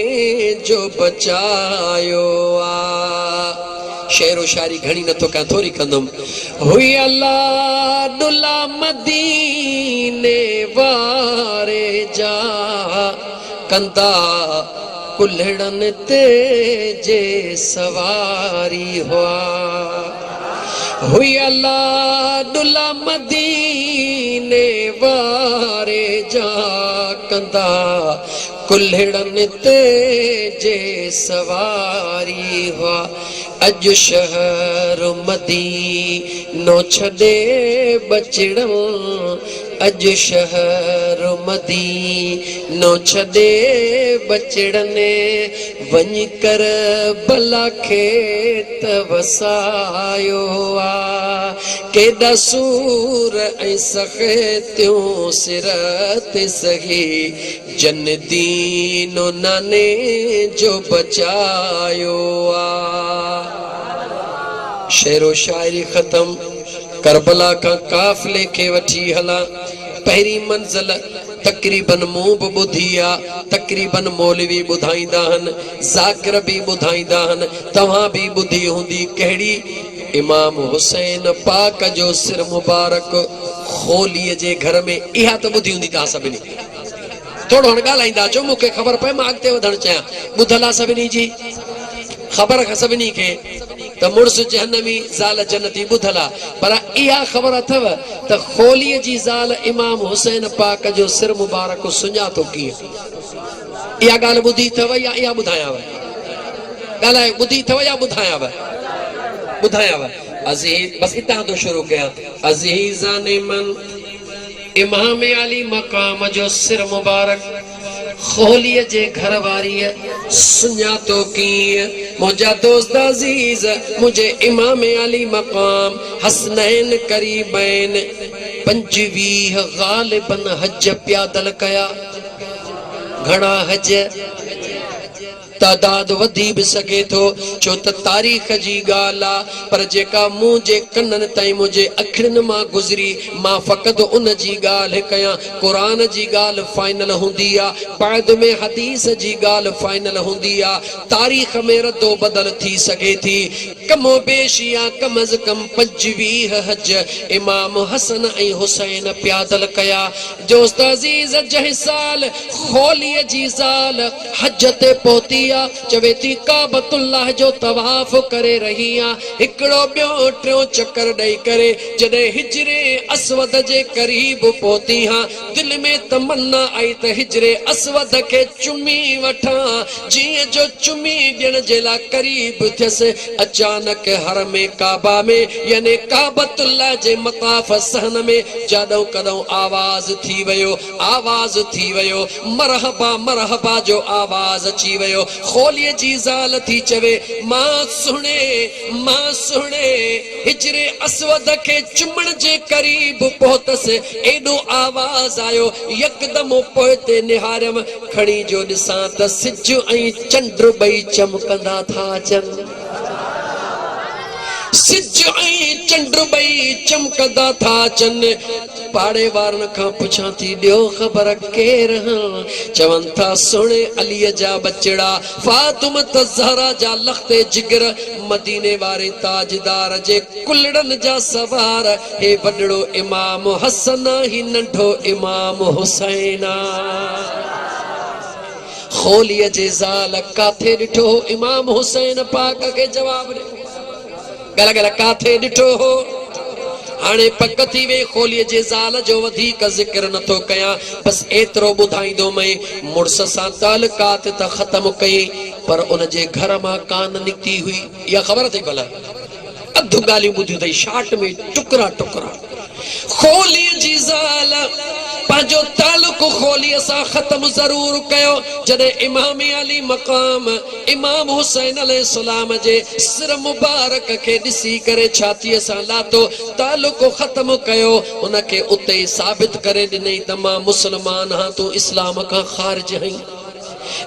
जो बचायो शेरो शायरी घणी न तो का थोड़ी कंदम हुई अल्लाह दुला मदीने वारे जा कंदा कुल्हड़न ते जे सवारी हुआ हुई अल्लाह दुला मदीने वारे जा कंदा कुल्हड़न ते जे सवारी हुआ अज शहर मदीनो छॾे बचड़न अज शहर मदीनो छॾे बचड़न वञ कर भला खेत वसायो केॾा सूर ऐं सखित्यूं सिर ते सही जन दीनो नाने जो बचायो शेरो शायरी खत्म करबला का काफिले के वठी हला पहरी मंजिल तकरीबन मूं भी बुधी आ तकरीबन मौलवी बुधाइंदा हन जाकिर भी बुधाइंदा हन तव्हां भी बुधी हुंदी कहिड़ी इमाम हुसैन पाक जो सिर मुबारक खोलीअ जे घर में इहा त बुधी हुंदी तव्हां सभिनी थोड़ो हाणे ॻाल्हाईंदा अचो मूंखे ख़बर पए मां अॻिते वधणु चाहियां ॿुधल आहे सभिनी जी ख़बर सभिनी खे त मुड़ुस जहन्नमी ज़ाल जन्नती ॿुधल आहे पर इहा ख़बर अथव त खोलीअ जी ज़ाल इमाम हुसैन पाक जो सिर मुबारक सुञातो कीअं इहा ॻाल्हि ॿुधी अथव या इहा ॿुधायांव ॻाल्हाए ॿुधी अथव या ॿुधायांव अज़ीज़ बस इतां तो शुरू कयां अज़ीज़ान मन इमाम अली मकाम जो सिर मुबारक खोलिए जे घर वारी सुञातो कीअं मुझा दोस्त अजीज मुझे इमाम अली मकाम हसनैन करीबैन 25 गालिबन हज प्यादल कया घणा हज तादाद वधी भी सके तो छो त तारीख़ जी गाल पर जेका मुझे कनन ताई मुझे अखिड़न मां गुजरी मां फकत उन जी गाल कया कुरान जी गाल फाइनल हुंदी आ बाद में हदीस जी गाल फाइनल हुंदी आ तारीख़ में रद्दो बदल थी सके थी कमो बेशिया कम अज कम 25 हज इमाम हसन ऐं हुसैन प्यादल कया दोस्त अजीज जह साल खोलिए जी ज़ाल हज ते पहुती आ चवे थी काबतुल्लाह जो तवाफ करे रही आ हिकड़ो ॿियो टियों चक्कर ॾेई करे जॾहिं हिजरे असवद जे करीब पहुती हां दिल में तमन्ना आई त हिजरे असवद के चुमी वठा जीअं जो चुमी ॾियण जे लाइ करीब थियसि अचानक हरम काबा में यानी काबतुल्लाह जे मताफ सहन में जाॾो कॾो आवाज़ थी वियो मरहबा मरहबा जो आवाज़ अची वियो खोलीअ जी ज़ाल थी चवे मां सुणे हिजरे असवद के चुमण जे करीब पहुतसि एॾो आवाज़ आयो यकदम पोइते निहारियम खणी जो ॾिसां त सिज ऐं चंड ॿई चमकंदा था अचनि सिज ऐं चंड ॿई चमकंदा था अचनि पाड़े वारनि खां पुछां थी ॾियो ख़बर केर चवनि था सुणे अलीअ जा बचड़ा फातिमत ज़हरा जा लख़्ते जिगर मदीने वारे ताजदार जे कुलड़नि जा सवार हे वॾड़ो इमाम हसन ही नंढो इमाम हुसैन खोलीअ जे ज़ाल काथे ॾिठो इमाम हुसैन पाक के जवाब ॾे गल गल काथे ॾिठो हो हाणे पक थी वे खोलीअ जे ज़ाल जो वधीक ज़िक्र नथो कयां बस एतिरो ॿुधाईंदो मई मुड़स सां तालुकात त ख़त्म कई पर उन जे घर मां कान निकिती हुई इहा ख़बर अथई भला अधु ॻाल्हियूं ॿुधियूं अथई शार्ट में टुकड़ा टुकड़ा खोलीअ जी ज़ाल पंहिंजो तालुक खोलीअ सां ख़त्म ज़रूर कयो जॾहिं इमाम अली मक़ाम इमाम हुसैन अलैहिस्सलाम जे सिर मुबारक खे ॾिसी करे छातीअ सां लातो तालुक ख़त्म कयो उनखे उते ई साबित करे ॾिनई त मां मुस्लमान हां तूं इस्लाम खां ख़ारिज आहीं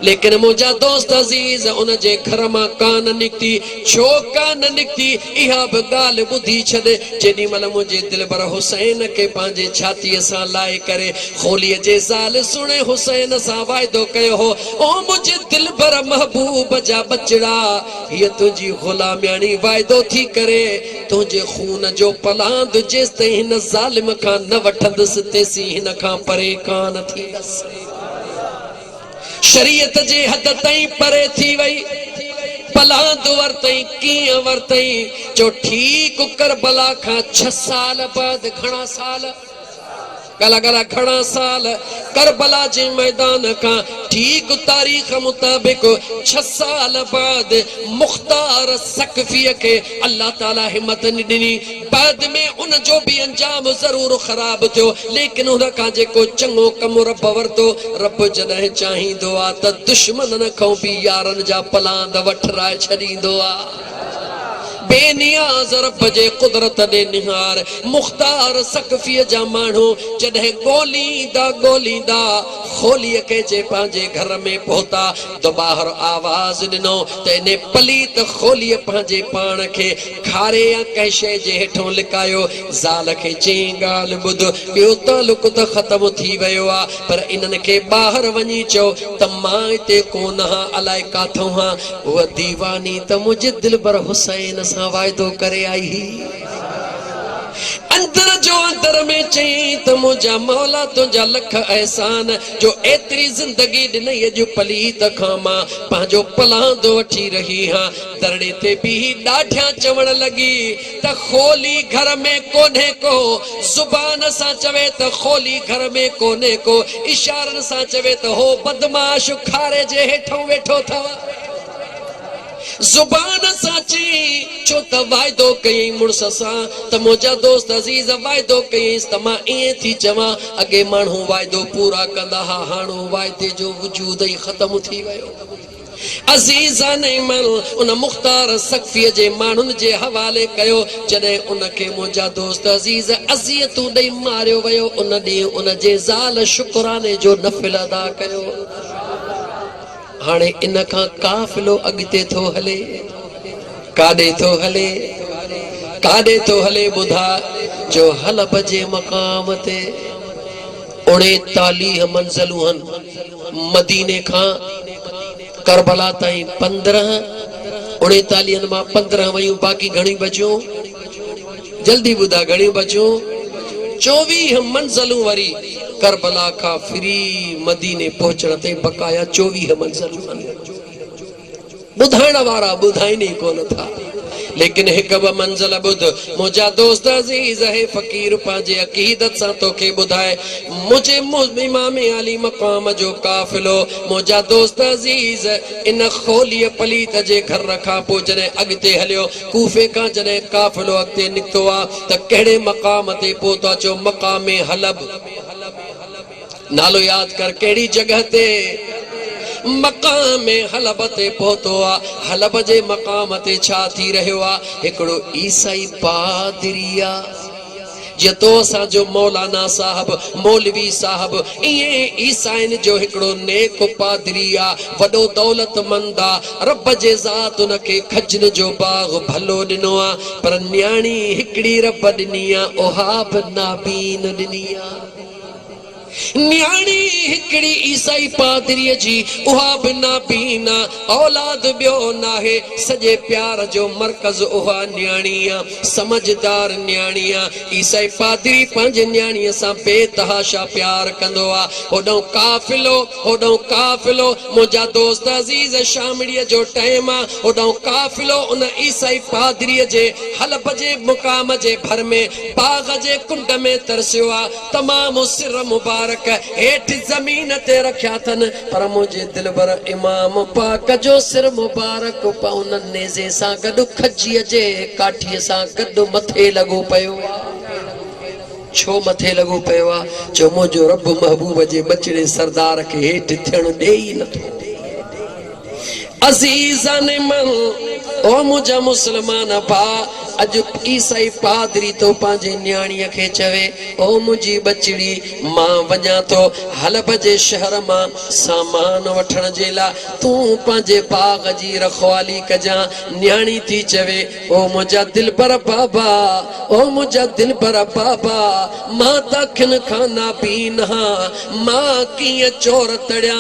लेकिन मुझा दोस्त अजीज उन जे घर मां कान निकती छो कान निकती इहा बि ॻाल्हि ॿुधी छॾ जेॾी महिल मुंहिंजे दिलबर हुसैन खे पंहिंजे छातीअ सां लाहे करे खोलीअ जे ज़ाल सुणे हुसैन सां वाइदो कयो हो ओ मुंहिंजे दिलबर महबूब जा बचड़ा हीअ तुंहिंजी ग़ुलामियाणी वाइदो थी करे तुंहिंजे खून जो पलांद जेसिताईं हिन ज़ालिम खां न वठंदसि तेसीं हिन खां परे कान थींदसि शरीयत जे हद ताईं परे थी वई पलांद वरतई कीअं वरतई जो ठीक करबला खां 6 साल बाद घणा साल गला गला घणा साल करबला जे मैदान का ठीक तारीख मुताबिक 6 साल बाद मुख्तार सकफी के अल्लाह ताला हिम्मत ॾिनी बाद में उन जो भी अंजाम जरूर खराब थियो लेकिन उन का जेको चंगो कम रब वरतो रब जॾहिं चाहींदो आ त दुश्मनन खां भी यारन जा पलांद वठराए छॾींदो आ बेनियाज़ रब जे कुदरत दे निहार मुख्तार सकफी जा माण्हू जॾहिं ॻोल्हींदा खोलीअ के जे पंहिंजे घर में पहुता त ॿाहिरि आवाज़ ॾिनो त इन पलीत खोलीअ पंहिंजे पाण खे खारे या कंहिं शइ जे हेठों लिकायो ज़ाल खे चई ॻाल्हि ॿुध ॿियो तालुक त ख़त्म थी वियो आहे पर इन्हनि खे ॿाहिरि वञी चओ त मां हिते कोन हां अलाए काथों हां उहा दीवानी त मुंहिंजे दिलबर हुसैन सां वाइदो करे आई अंदर जो अंदर में चई त मुंहिंजा मौला तुंहिंजा लख एहसान जो एतिरी ज़िंदगी ॾिनई अॼु पलीत खां मां पंहिंजो पलांदो वठी रही हां दरड़े ते बि ॾाढियां चवण लॻी त खोली घर में कोन्हे को ज़ुबान सां चवे त खोली घर में कोन्हे को इशारनि सां चवे त हो बदमाश खारे जे हेठों वेठो अथव जुबान साची छो त वाइदो कई मुड़स सां त मुंहिंजा दोस्त अजीज वाइदो कईस त मां ईअं थी चवां अॻे माण्हू वाइदो पूरा कंदा हा हाणे वाइदे जो वजूद ई ख़त्म थी वियो अजीज़ान ईमान उन मुख्तार सकफीअ जे माण्हुनि जे हवाले कयो जॾहिं उनखे मुंहिंजा दोस्त अजीज अज़ियतूं ॾेई मारियो वियो उन ॾींहुं उन जे ज़ाल शुक्राने जो नफ़िल अदा कयो हाणे इन खां काफ़िलो अॻिते थो हले काॾे थो हले ॿुधा जो हलब जे मक़ाम ते 39 मंज़िलूं आहिनि मदीने खां करबला ताईं 15 39 मां 15 वयूं बाक़ी घणी बचियूं जल्दी ॿुधा घणी बचियूं 24 मंज़िलूं वरी करबला का फ्री मदीने पहुंचण ते बकाया 24 मंज़िलूं बुधाइण वारा बुधाइनी कोन था लेकिन एक ब मंजिल बुध मुझा दोस्त अजीज है फकीर पांजे अकीदत सा तोखे बुधाए मुझे इमाम अली मकाम जो काफिलो मुझा दोस्त अजीज इन खोलिय पलीत जे घर रखा पो जने अगते हलियो कूफे का जने काफिलो अगते निकतो आ त केड़े मकाम ते पहुतो चो मकामे हलब नालो याद कर केड़ी जगह ते मकाम हलब ते पहुतो आ हलब जे मकाम ते छा थी रहियो आ हिकड़ो ईसाई पादरिया जतो असा जो मौलाना साहब मौलवी साहब ये ईसाइन जो हिकड़ो नेक पादरिया वडो दौलतमंद आ रब जे ज़ात उनके खजन जो बाग भलो दिनो आ पर न्याणी हिकड़ी रब दिनी आ ओहाब नाबीन दिनी आ न्याणी हिकड़ी ईसाई पादरी जी उहा बिना बीना औलाद बियो नाहे सजे प्यार जो मरकज उहा न्याणिया समझदार न्याणिया ईसाई पादरी पंज न्याणीअ सां बेतहाशा प्यार कंदो आ होडो काफिलो मुंहिंजा दोस्त अजीज शामड़ीअ जो टाइम आ होडो काफिलो उन ईसाई पादरीअ जे हलफ जे मुकाम जे भर में बाग जे कुंड में तरसियो आ तमाम सिर मुबारक हेठ जमीन ते रखया थन पर मुझे दिलबर इमाम पाक जो सिर मुबारक पाउन नेज़े सा गड खजी जे काठी सा गड मथे लगो पयो छो मथे लगो पयो आ जो मुझो रब महबूब जे बचड़े सरदार के हेठ थियण देई न अजीजन मन ओ मुझा मुसलमान भा अज ईसाई पादरी तो पांजे न्याणीअ खे चवे ओ मुंहिंजी बचड़ी मां वञा तो हलब जे शहर मां सामान वठण जे ला तूं पांजे बाग जी रखवाली कजा न्याणी थी चवे ओ मुंहिंजा दिलबर बाबा ओ मुंहिंजा दिलबर बाबा मां त खिन खाना पीन हां मां कीअं चोर तड़िया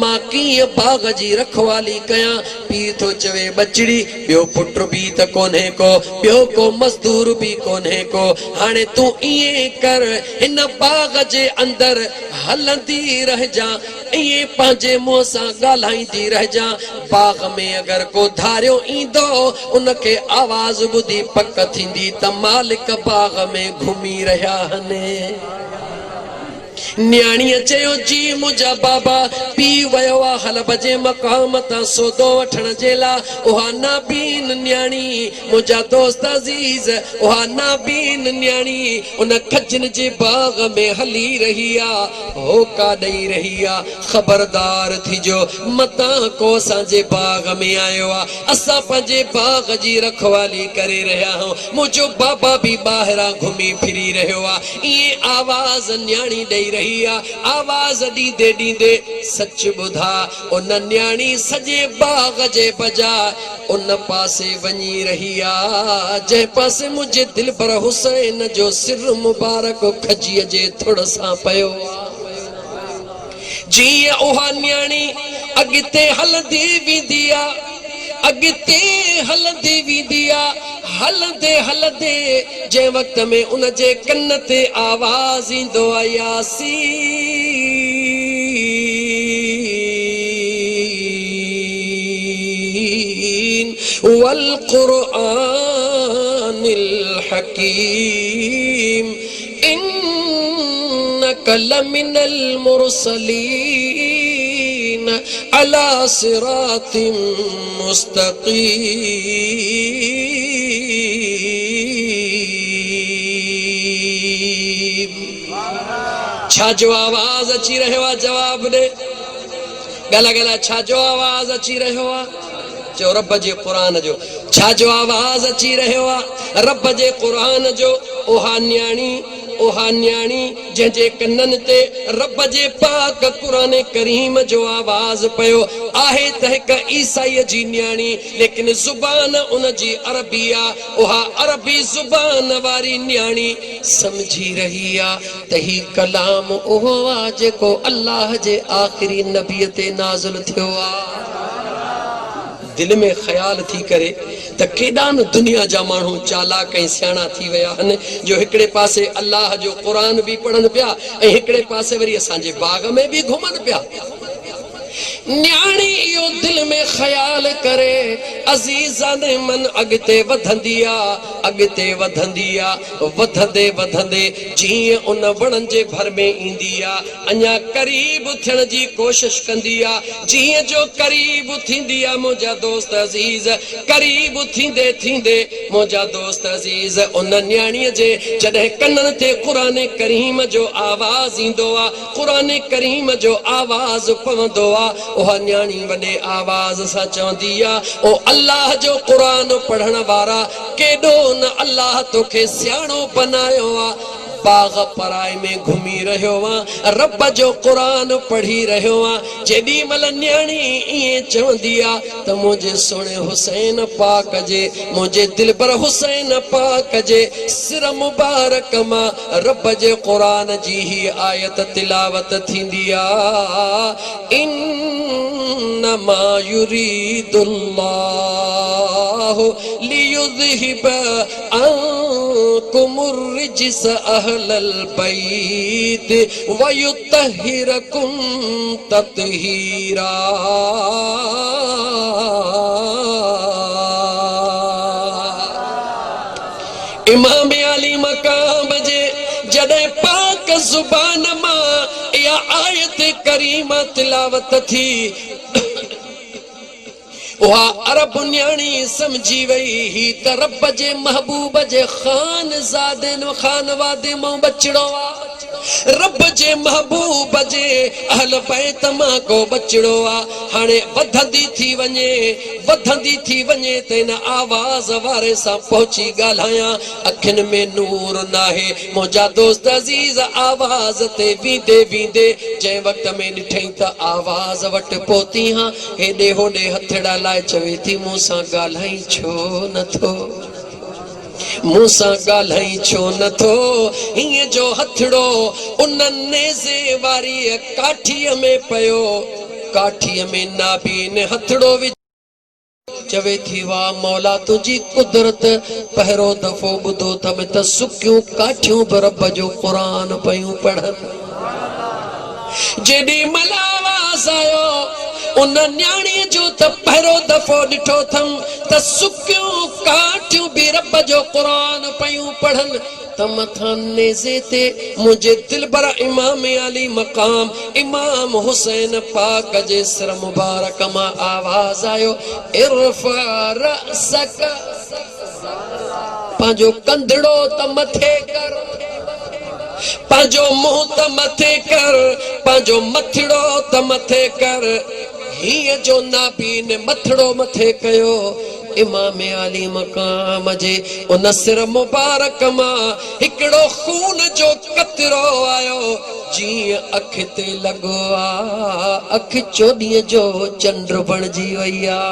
मां कीअं बाग जी रखवाली कया पी तो चवे बचड़ी बियो पुट भी त कोन्हे को बियो को मजदूर भी कोन्हे को हाने तू इए कर इन बाग जे अंदर हलंदी रह जा इए पांजे मुंह सां ॻाल्हाईंदी रह जा बाग में अगर को धारियो ईंदो उनके आवाज ॿुधी पक थींदी त मालिक बाग में घुमी रहिया हने न्याणीअ चयो जी मुंहिंजा बाबा पी वयो आ हलब जे मकाम तां सौदो वठण जे ला उहा नाबीन न्याणी मुंहिंजा दोस्त अजीज उहा नाबीन न्याणी उन खजन जे बाग में हली रही आ होका ॾेई रही आ खबरदार थीजो मतां को असांजे बाग में आयो आ असां पंहिंजे बाग जी रखवाली करे रहिया आहियूं मुंहिंजो बाबा भी ॿाहिरां घुमी फिरी रहियो आ इहे आवाज़ न्याणी ॾेई रही आवाज दीदे दीदे सच बुधा उन न्याणी सजे बाग जे बजाय उन पासे वनी रही आ जे पासे मुझे दिल पर हुसैन जो सिर मुबारक खजी जे थोड़ा सा पयो जी ओहा न्याणी अगते हलदी विदिया अगते हलदी विदिया हलदे हलदे जे वक्त में उन जे कन ते आवाज इंदो यासीन वल कुरआनिल हकीम इन्नका लमिनल मुरसलीन अला सिरातिम मुस्तकीम छा जो आवाज अची रहियो आ जवाब दे गला गला छा जो आवाज अची रहियो आ जो रब जे कुरान जो छा जो आवाज अची रहियो आ रब जे कुरान जो ओहा न्याणी जंहिंजे कननि ते रब जे पाक कुरान करीम जो आवाज पयो आहे त हिक ईसाईअ जी न्याणी लेकिन ज़ुबान उन जी अरबी आ ओहा अरबी ज़ुबान वारी न्याणी समझी रही आ त ही कलाम ओहो आ जेको अल्लाह जे आखिरी नबीअ ते नाज़िल थियो आ दिल में ख्याल थी करे त केडा न दुनिया जा मानू चालाक ऐं सियाणा थी वया हन जो हिकड़े पासे अल्लाह जो कुरान भी पढ़न पिया ऐं हिकड़े पासे वरी असांजे बाग में भी घुमन पिया न्याणी यो दिल में ख्याल करे अजीजा ने मन अगते वधंदिया वधंदे वधंदे जीअं उन वणन जे भर में इंदिया अञा करीब थियण जी कोशिश कंदिया जीअं जो करीब थींदिया मुंहिंजा दोस्त अजीज करीब थींदे थींदे मुंहिंजा दोस्त अजीज उन न्याणीअ जे जॾहिं कननि ते क़ुरान करीम जो आवाज़ ईंदो आहे क़ुरान करीम जो आवाज़ पवंदो आहे उहा न्याणी वॾे आवाज़ सां चवंदी आहे ओ अल्लाह जो क़ुरान पढ़ण वारा केॾो न अल्लाह तोखे सियाणो बनायो आहे बाग पराए में घुमी रहियो आ रब जो कुरान पढ़ी रहियो आ जेडी मल न्याणी इए चवंदी आ त मुझे सोने हुसैन पाक जे मुझे दिलबर हुसैन पाक जे सिर मुबारक मा रब जे कुरान जी ही आयत तिलावत थींदी आ इन्नमा युरीदुल्लाह लियुज़हिब अंकुमुर रिज्स अहलल बैत वयुत्तहिरकुम तत्हीरा इमाम अली मकाम जे जदे पाक जुबान मा या आयत करीमा तिलावत थी वहा अरब न्याणी समझी वही ही त रब जे महबूब जे खान ज़ादे नो खान वादे मो बचड़ो रब जे महबूब जे अहल बैत मां को बचड़ो आ हाणे वधंदी थी वञे ते न आवाज वारे सां पहुची ॻाल्हायां अखियुनि में नूर नाहे मुंहिंजा दोस्त अज़ीज आवाज ते वींदे वींदे जंहिं वक़्त में ॾिठई त आवाज वटि पहुती हां हेॾे होॾे हथड़ा लाइ चवे थी मूंसां ॻाल्हाई छो नथो मूंसां ॻाल्हाई छो नथो हीअं जो हथड़ो उन नेज़े वारी काठीअ में पयो काठीअ में नाबीन हथड़ो चवे थी वाह मौला तुझी कुदरत पहिरों दफ़ो ॿुधो थम त सुकियूं काठियूं बि रब जो क़ुरान पयूं पढ़नि जेॾी महिल आवाज़ आयो उन न्याणीअ जो त पहिरों दफ़ो ॾिठो थम त सुकियूं काठियूं बि रब जो क़ुरान पयूं पढ़नि त मथां नेज़े ते मुंहिंजे दिलबर इमाम अली मकाम इमाम हुसैन पाक जे सिर मुबारक मां आवाज़ आयो इरफा रअसक पंहिंजो कंधड़ो त मथे कर पंहिंजो मुंहुं त मथे कर पंहिंजो मथड़ो त मथे कर हीअं जो नाबीन मथड़ो मथे कयो इमाम अली मकाम जे उन सिर मुबारक मां हिकिड़ो खून जो कतरो आयो जीअं अख ते लॻो आ अख चोॾीअ जो चंड बणिजी वई आ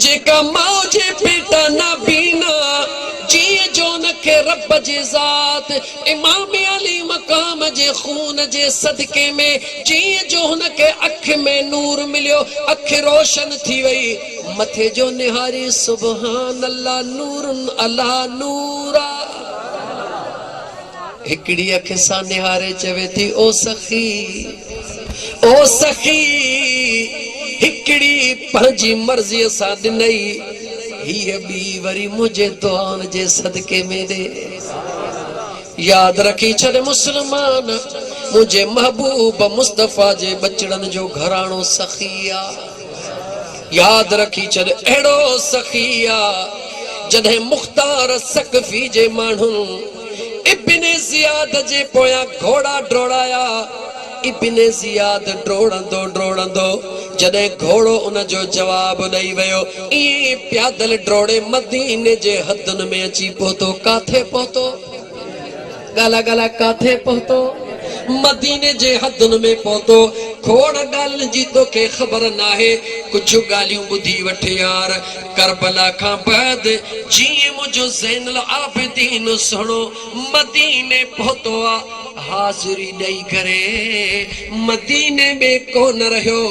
जेका माउ जे पेट नाबीना जीअं जो उनखे रब जे ज़ात इमाम अली मकाम जे खून जे सदके में जीअं जो हुनखे अख में नूर मिलियो अख रोशन थी वई मथे जो निहारी सुभान अल्लाह नूरुन अला नूरा हिकड़ी अख सां निहारे चवे थी ओ सखी हिकड़ी पंहिंजी मर्ज़ीअ सां ॾिनई हीअ बि वरी मुझे दुआन जे सदके में दे याद रखी छॾ मुसलमान मुझे महबूब मुस्तफा जे बचड़न जो घराणो सखिया याद रखी छॾ अहिड़ो सखिया जॾहिं मुख्तार सकफी जे माण्हुनि इब्ने ज़ियाद जे पोयां घोड़ा डोड़ाया इब्ने ज़ियाद डोड़ंदो जॾहिं घोड़ो उन जो जवाब ॾेई वियो ई प्यादल डोड़े मदीने जे हदनि में अची पहुतो काथे पहुतो ॻाल्हि काथे पहुतो मदीने जे हदनि में पहुतो खोड़ ॻाल्हि जी तोखे ख़बर नाहे कुझु ॻाल्हियूं ॿुधी वठ यार करबला खां बाद जीअं मुंहिंजो ज़ैनुल आबिदीन सुहिणो मदीने पहुतो आहे हाज़िरी ॾेई करे मदीने में कोन रहियो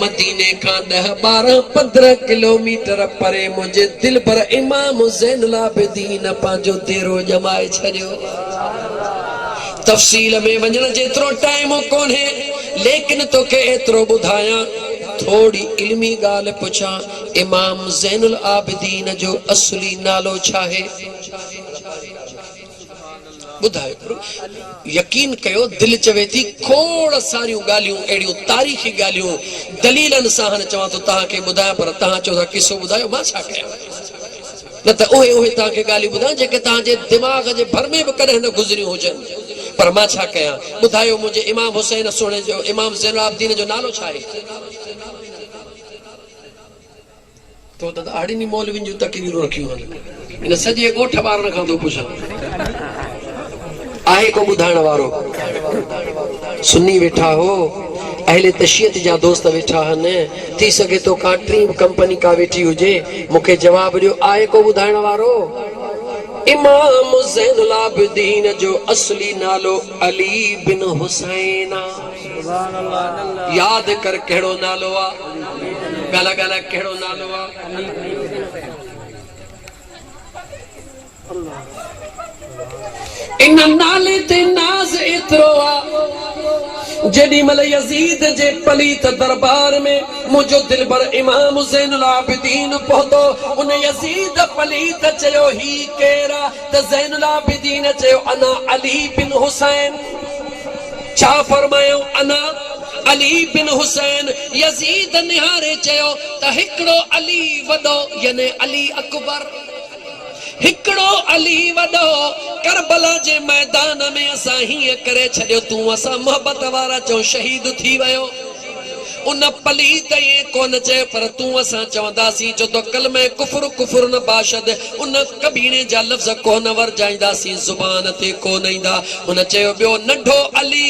मदीने खां 10-12-15 किलोमीटर परे मुंहिंजे दिलबर इमाम ज़ैनुल आबिदीन पंहिंजो डेरो जमाए छॾियो तफ़सील में वञण जेतिरो टाइम कोन्हे लेकिन तो के एतरो बुधाया थोड़ी इल्मी गाल पुछा इमाम ज़ैनुल आबिदीन जो असली नालो छाहे बुधायो यकीन कयो दिल चवे थी खोड़ सारियूं गालियूं एड़ियूं तारीखी गालियूं दलीलन सां चवा तो ता के बुधाया पर ता चो ता किस्सो बुधायो मां छा कया न त ओहे ओहे ता के गाली बुधाया जेके ता जे दिमाग जे भर में भी कदे न गुजरियूं होजन पर मां छा कया बुधायो मुझे इमाम हुसैन सोने जो इमाम ज़ैनुल आबिदीन जो नालो छाहे तो त आड़ी नी मौलविन जो तकरीर रखियो इन सजे गोठ बार न खां तो पुछा आहे को बुधाण वारो सुन्नी वेठा हो अहले तशियत जा दोस्त वेठा हन थी सके तो का ड्रीम कंपनी का वेठी हुजे मुखे जवाब दियो आहे को बुधाण वारो इमाम ज़ैनुल आबिदीन जो असली नालो अली बिन हुसैन सुभान अल्लाह याद कर केड़ो नालो आ गाला गाला केड़ो नालो आ इन नाले ते नाज एतरो आ जडी मल यजीद जे पलीत दरबार में मुझो दिलबर इमाम ज़ैनुल आबिदीन पहुतो उन यजीद पलीत चयो ही केरा त ज़ैनुल आबिदीन चयो अना अली बिन हुसैन छा फरमायो अना अली बिन हुसैन यजीद निहारे चयो त हिकड़ो अली वडो यानी अली अकबर हिकड़ो अली वडो करबला जे मैदान में असा ही करे छड़ियो तू असा मोहब्बत वारा चो शहीद थी वयो उन पलीत ये कोन चे पर तू असा चवंदासी जो तो कलमे कुफर कुफर न बाशद उन कबीने जा लफ्ज कोन वर जाइंदासी जुबान ते कोन इंदा उन चयो बियो नंढो अली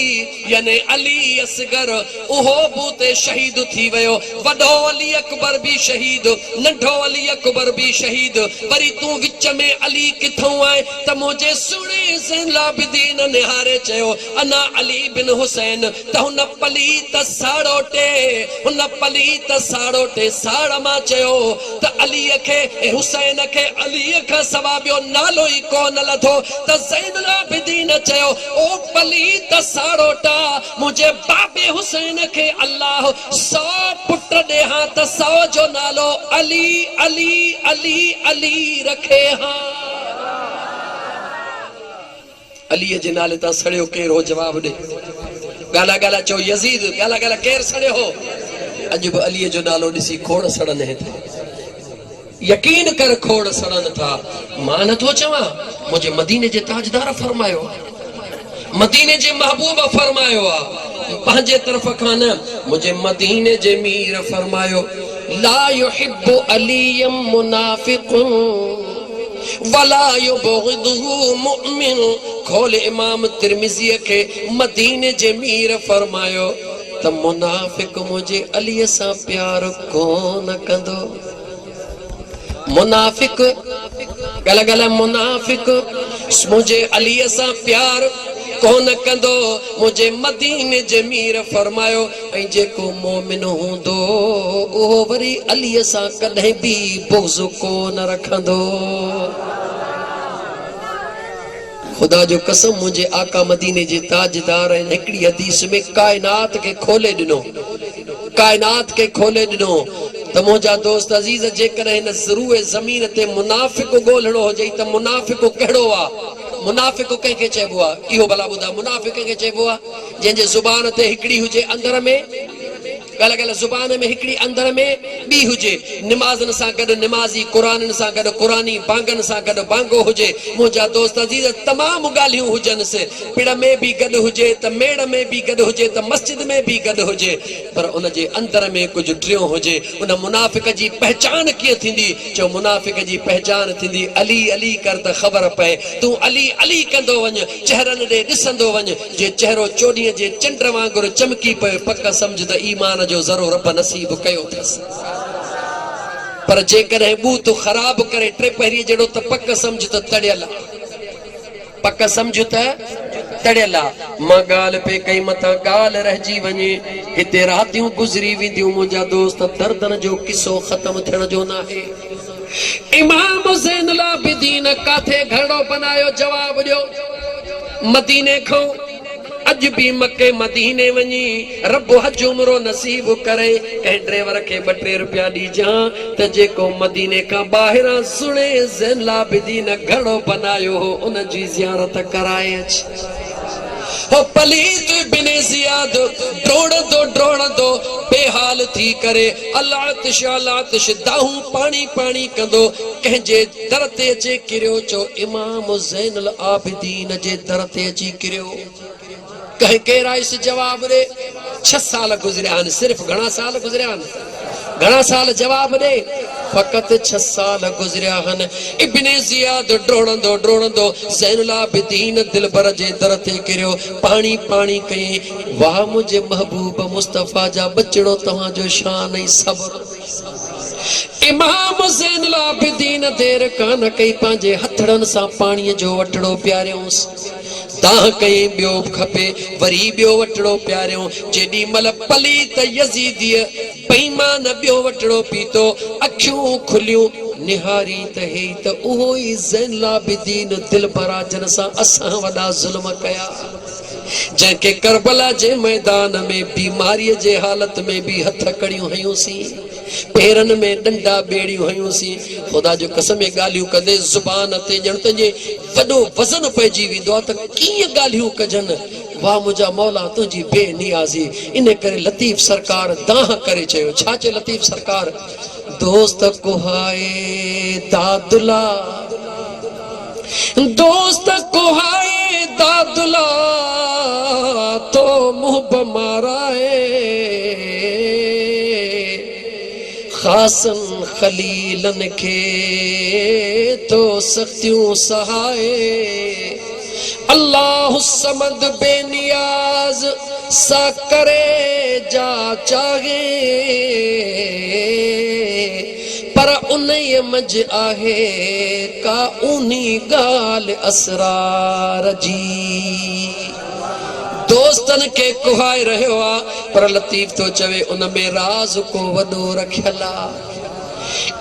यानी अली असगर ओहो बूते शहीद थी वयो वडो अली अकबर भी शहीद नंढो अली अकबर भी शहीद वरी तू विच में अली किथों आए त मुझे सुणे ज़ैनुल आबिदीन निहारे चयो अना अली बिन हुसैन त हुन पलीत साड़ोटे उन पलीत साड़ोटे साड़ मां चयो त अली के हुसैन के अली का सवा बियो नालो ही कोन लथो त ज़ैनुल आबिदीन चयो ओ पलीत साड़ोटा मुझे बाबे हुसैन के अल्लाह 100 पुट दे हां त 100 जो नालो अली अली अली अली रखे हां अली जे नाले ता सड़ियो केरो जवाब दे गाला गाला चो यजीद गाला गाला केर सड़े हो अजब अली जो नालो दिसी खोड़ सड़न है यकीन कर खोड़ सड़न था मान तो चवा मुझे मदीने जे ताजदार फरमायो मदीने जे महबूब फरमायो पंजे तरफ खान मुझे मदीने जे मीर फरमायो ला युहिब्बु अलियम मुनाफिकुन वला युबग़िदुहु मुमिन खोल इमाम तिरमिज़ी के मदीने जे मीर फरमायो त मुनाफिक मुझे अली सा प्यार कोन कंदो मुनाफिक गला गला मुनाफिक मुझे अली सा प्यार कोन कंदो मुझे मदीने जे मीर फरमायो ऐं जेको मोमिन हुंदो ओ वरी अली सा कदे भी बुग़्ज़ कोन रखंदो खुदा जो कसम मुझे आका मदीने जे ताजदार एकड़ी हदीस में कायनात के खोले दिनो कायनात के खोले दिनो त मोजा दोस्त अजीज जे करे न ज़रूए ज़मीन ते मुनाफिक गोलणो हो जई त मुनाफिक केड़ो आ मुनाफिक के चेबो आ इहो भला बुधा मुनाफिक के चेबो आ जे जे जुबान ते हिकड़ी हुजे अंदर में गल गल जुबान में हिकड़ी अंदर में बी हुजे नमाज़न सा गड नमाजी कुरान सा गड कुरानी बांगन सा गड बांगो हुजे मोजा दोस्त अजीज तमाम गालियों हुजन से पिड़ में भी गड हुजे त मेड़ में भी गड हुजे त मस्जिद में भी गड हुजे पर उन जे अंदर में कुछ ड्रियो हुजे उन मुनाफिक जी पहचान किए थींदी जो मुनाफिक जी पहचान थींदी अली अली कर त खबर पे तू अली अली कंदो वञ चेहरन दे दिसंदो वञ जे चेहरो चोडीअ जे चंड वांगुर चमकी पे पक समझ त ईमान जो जरो रब नसीब कयो थस पर जे करे बू तो खराब करे ट्रे पहिरी जेड़ो त पक समझ त तड़ियल पक समझ त तड़ियल मां गाल पे कई मता गाल रहजी वने हिते रातियों गुजरी विदियो मुजा दोस्त दर्दन जो किस्सो खत्म थियण जो ना है इमाम ज़ैनुल आबिदीन काथे घड़ो बनायो जवाब दियो मदीने खो अज भी मक्के मदीने वनी रब हज उमरो नसीब करे कह ड्राइवर के 2-3 रुपया दी जा त जेको मदीने का बाहरा सुने ज़ैनुल आबिदीन घड़ो बनायो हो उन जी ज़ियारत कराए हो पलीत बिने ज़ियाद ड्रोड़ दो बेहाल थी करे अल्लाह दाहू पानी पानी कंदो कंहिंजे दर ते अचे किरियो चो इमाम ज़ैनुल आबिदीन जे दर ते अची किरियो कह केरा इस जवाब दे 6 साल गुजरिया आहिनि सिर्फ घणा साल गुजरिया आहिनि घणा साल जवाब दे फकत 6 साल गुजरिया आहिनि इब्ने ज़ियाद ड्रोड़ंदो ज़ैनुल आबिदीन दिलबर जे दर ते किरियो पानी पानी कई वाह मुझे महबूब मुस्तफा जा बचड़ो तव्हां जो शान ऐं सब्र इमाम ज़ैनुल आबिदीन देर कान कई पंहिंजे हथड़न सां पाणीअ जो वठड़ो प्यारियोंसि तां कई बियो खपे वरी बियो वठड़ो प्यारियो जेडी मल पलीत यजीदीअ बेईमान बियो वठड़ो पीतो अखियूं खुलियूं निहारी त हे त उहो ई ज़ैनुल आबिदीन दिलबरा जन सां असां वॾा ज़ुल्म कया जंहिंखे करबला जे मैदान में बीमारीअ जे हालत में भी हथ कड़ियूं हयूंसी पेरन में डंडा बेड़ियूं हयूंसी खुदा जो कसम गालियूं कंदे ज़ुबान ते ॼण तुंहिंजे वॾो वज़न पइजी वेंदो आहे त कीअं ॻाल्हियूं कजनि वाह मुंहिंजा मौला तुंहिंजी बेनियाज़ी इन करे लतीफ़ सरकार दाह करे चयो छा चयो लतीफ़ सरकार दोस्त कुहाए दादुला दोस्त कुहाए दादुला तो मुंह बमाराए खासन खलीलन के तो सख्तियों सहाए अल्लाह समद बेनियाज सा करे जा चाहे पर उन्हें मज आहे का उन्हीं गाल असरार जी दोस्तन के कुहाए रहियो आ पर लतीफ तो चवे उन में राज को वॾो रखियल आ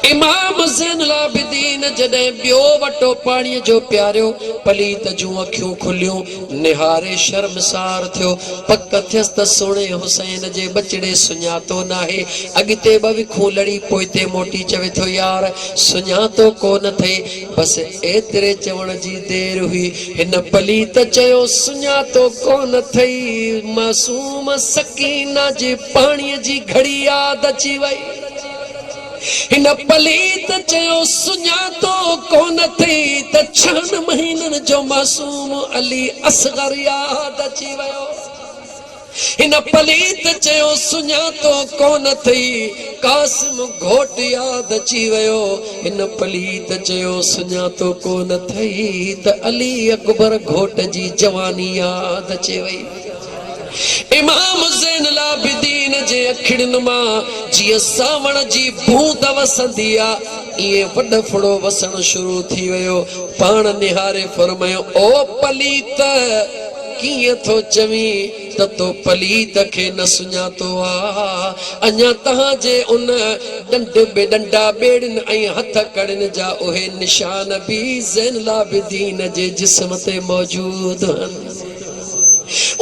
इमाम ज़ैनुल आबिदीन जॾहिं बियो वटो पाणीअ जो प्यारियो पलीत जूं अखियूं खुलियूं निहारे शर्मसार थियो पक थियसि त सुहिणे हुसैन जे बचड़े सुञातो नाहे अॻिते ॿ विखूं लड़ी पोइते मोटी चवे थो यार सुञातो कोन थई बसि एतिरे चवण जी देर हुई हिन पलीत चयो सुञातो कोन थई मासूम सकीना जे पाणीअ जी घड़ी याद अची वई हिन पलीत चयो सुञातो कोन थई त 6 महीननि जो मासूम अली असगर याद अची वियो हिन पलीत चयो सुञातो कोन थई कासिम घोट याद अची वियो हिन पलीत चयो सुञातो कोन थई त अली अकबर घोट जी जवानी याद अची वई इमाम ज़ैनुल आबिदीन जे अखिड़ियुनि मां जीअं सावण जी बूंद वसंदी आहे इएं वॾ फुड़ो वसण शुरू थी वियो पाण निहारे फरमायो ओ पलीत कीअं थो चवीं त तो पलीत खे न सुञातो आहे अञा तव्हांजे उन डंडा बेड़ियुनि ऐं हथ कड़ियुनि जा उहे निशान बि ज़ैनुल आबिदीन जे जिस्म ते मौजूद आहिनि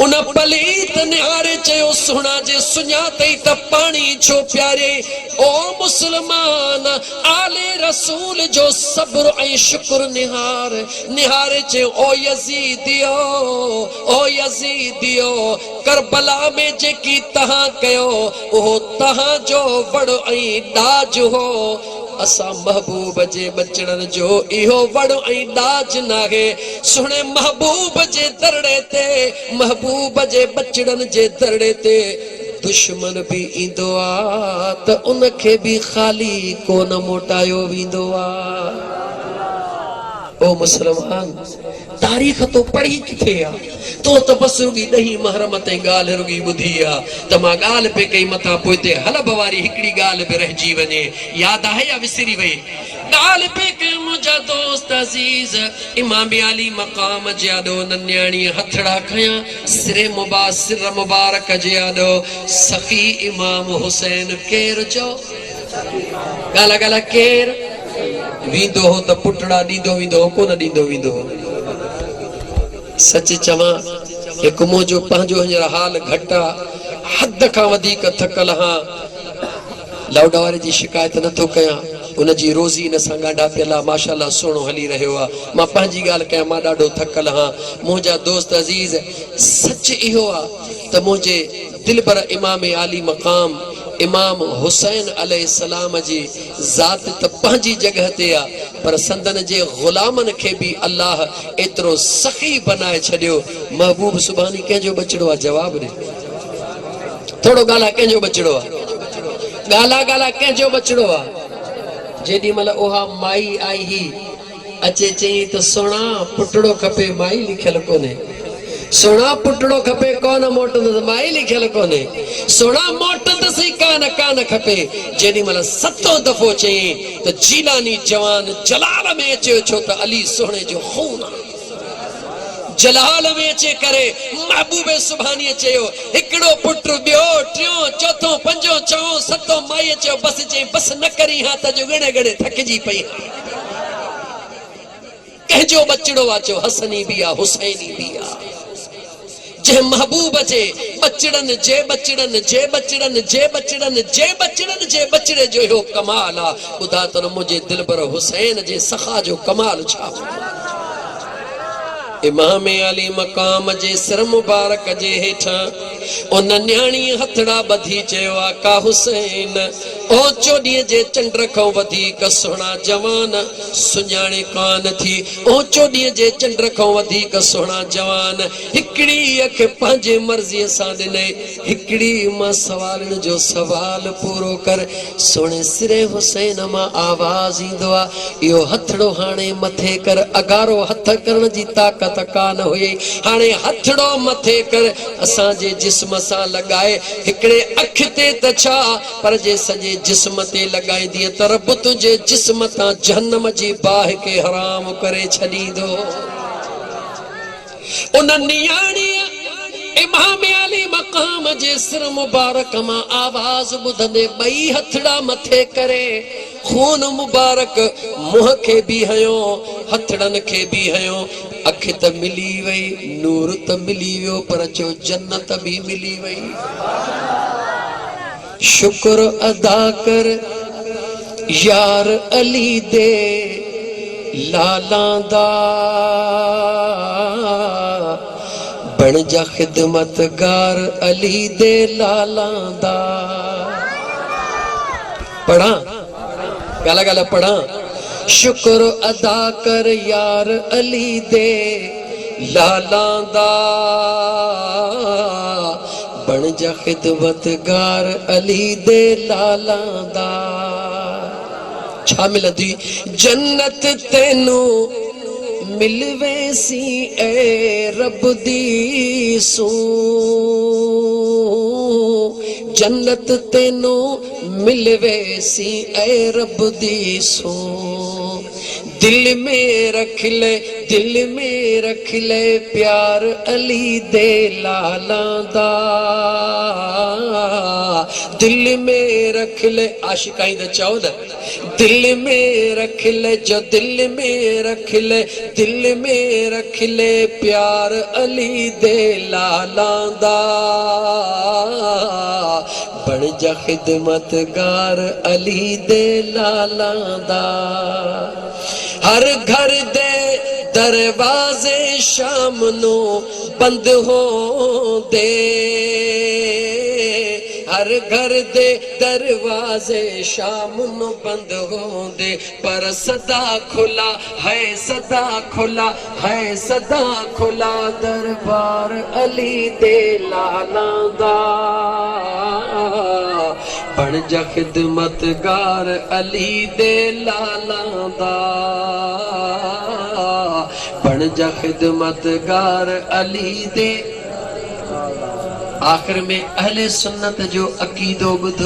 उन पलीत निहारे चयो सुहिणा जे सुञातई त पाणी छो प्यारे ओ मुसलमान आले रसूल जो सब्र ऐं शुक्र निहारे चयो ओ यज़ीदियो करबला में जेकी तहां कयो उहो तहां जो वड़ो ऐं ॾाज हो असा महबूब जे बचड़न जो इहो वड़ो ऐं ॾाज नाहे सुहिणे महबूब जे दरड़े ते महबूब जे बचड़न जे दरड़े ते दुश्मन भी इंदो आ त उनखे भी खाली कोन मोटायो वेंदो आ ओ मुसलमान तारीख़ तो पढ़ी किथे आ तो त बस रुगी ॾही महरम ते ॻाल्हि रुगी ॿुधी आ त मां ॻाल्हि पे कई मथां पोइ ते हलब वारी हिकिड़ी ॻाल्हि बि रहिजी वञे यादि आहे या विसरी वई ॻाल्हि पे कई मुंहिंजा दोस्त अज़ीज़ इमाम अली मक़ाम जे आॾो नन्याणी हथड़ा खयां सिर मुबारक जे आॾो सफ़ी इमाम हुसैन केर जो ॻाल्हि केर वींदो हो त पुटड़ा ॾींदो वेंदो कोन ॾींदो वेंदो सच चवां एक मुंहिंजो पंहिंजो हींअर हाल घटा हद खां वधीक थकल हां लाउड वारे जी शिकायत नथो कयां उनजी रोज़ी न सां ॻाढा पियल आहे माशाअल्लाह सुहिणो हली रहियो आहे मां पंहिंजी ॻाल्हि कयां मां ॾाढो थकल हां मुंहिंजा दोस्त अज़ीज़ सच इहो आहे त मुंहिंजे दिलबर इमाम आली मक़ाम इमाम हुसैन अलैहिस्सलाम जी ज़ात त पंहिंजी जगह ते आहे पर संदन जे ग़ुलामनि खे बि अल्लाह एतिरो सखी बनाए छॾियो महबूब सुभानी कंहिंजो बचड़ो आहे जवाब ॾे थोरो ॻाल्हा कंहिंजो बचड़ो आहे ॻाल्हा कंहिंजो बचड़ो आहे जेॾी महिल उहा माई आई ही अचे चई त सोना पुटड़ो खपे माई लिखियल कोन्हे सोना पुटड़ो खपे कोन मोटंदसि माई लिखियल कोन्हे सोना मोटंदसि कान खपे जेॾी महिल सतो दफ़ो चई त जीलानी जवान जलाल में अचे छो त अली सोहणे जो खून आहे जलाल में अचे करे महबूबे सुभानी चयो हिकड़ो पुट ॿियो टियों चौथों पंजो चओ सतो माई चयो बस चई बस न करी हा त जो गणे गणे थकजी पई कंहिंजो बचड़ो वाचो हसनी भी आ हुसैनी भी आ जे महबूब जे बचड़न जे बचड़न जे बचड़न जे बचड़न जे बचड़न जे बचड़े जो यो कमाल आ खुदा तो मुझे दिलबर हुसैन जे सखा जो कमाल छा इमाम अली मकाम जे सिर मुबारक जे हेठा उन न्याणी हथड़ा बधी चयो आका हुसैन ओ चोॾीअ जे चंड खां वधीक सुहिणा जवान सुञाणे कान थी ओ चोॾीअ जे चंड खां वधीक सुहिणा जवान हिकड़ी अख पंहिंजे मर्ज़ीअ सां ॾिने हिकड़ी मां सवालनि जो सवाल पूरो कर सोणे सिरे हुसैन मां आवाज़ ईंदो आहे इहो हथड़ो हाणे मथे कर अगारो हथ करण जी ताक़त कान हुई हाणे हथड़ो मथे कर असांजे जिस्म सां लगाए हिकड़े अख ते त छा पर जे सॼे जिस्म ते लगाईंदी त रब तुंहिंजे जिस्म तां जहन्नम जी बाहि खे हराम करे छॾींदो उन नियाणीअ इमाम अली मकाम जे सिर मुबारक मां आवाज ॿुधंदे ॿई हथड़ा मथे करे खून मुबारक मुंह खे भी हयो हथड़न खे भी हयो अख त मिली वई नूर त मिली वियो पर चो जन्नत भी मिली वई शुक्र अदा कर यार अली दे लाला दा बन जा खिदमतगार अली दे लाला दा पढ़ा गाला गाला पढ़ा शुक्र अदा कर यार अली दे लाला दा बन जा खिदमतगार अली दे लाला दा छा मिलंदी जन्नत तेनू मिलवे सी ए रब दी सू जन्नत तेनू मिलवे सी ए रब दी सू दिल में रख ले प्यार अली दे लाला दा दिल में रख ले आशिकाई दा चौद दिल में रख ले जो दिल में रख ले दिल में रख ले प्यार अली दे लाला दा बन जा खिदमतगार अली दे लाला दा हर घर दे दरवाजे शाम नो बंद हो दे हर घर दे दरवाजे शाम नो बंद हो दे पर सदा खुला है सदा खुला है सदा खुला दरबार अली दे लाला दा बन जा खिदमतगार अली दे लाला दा बन जा खिदमतगार अली दे आखिर में अहले सुन्नत जो अकीदो बुध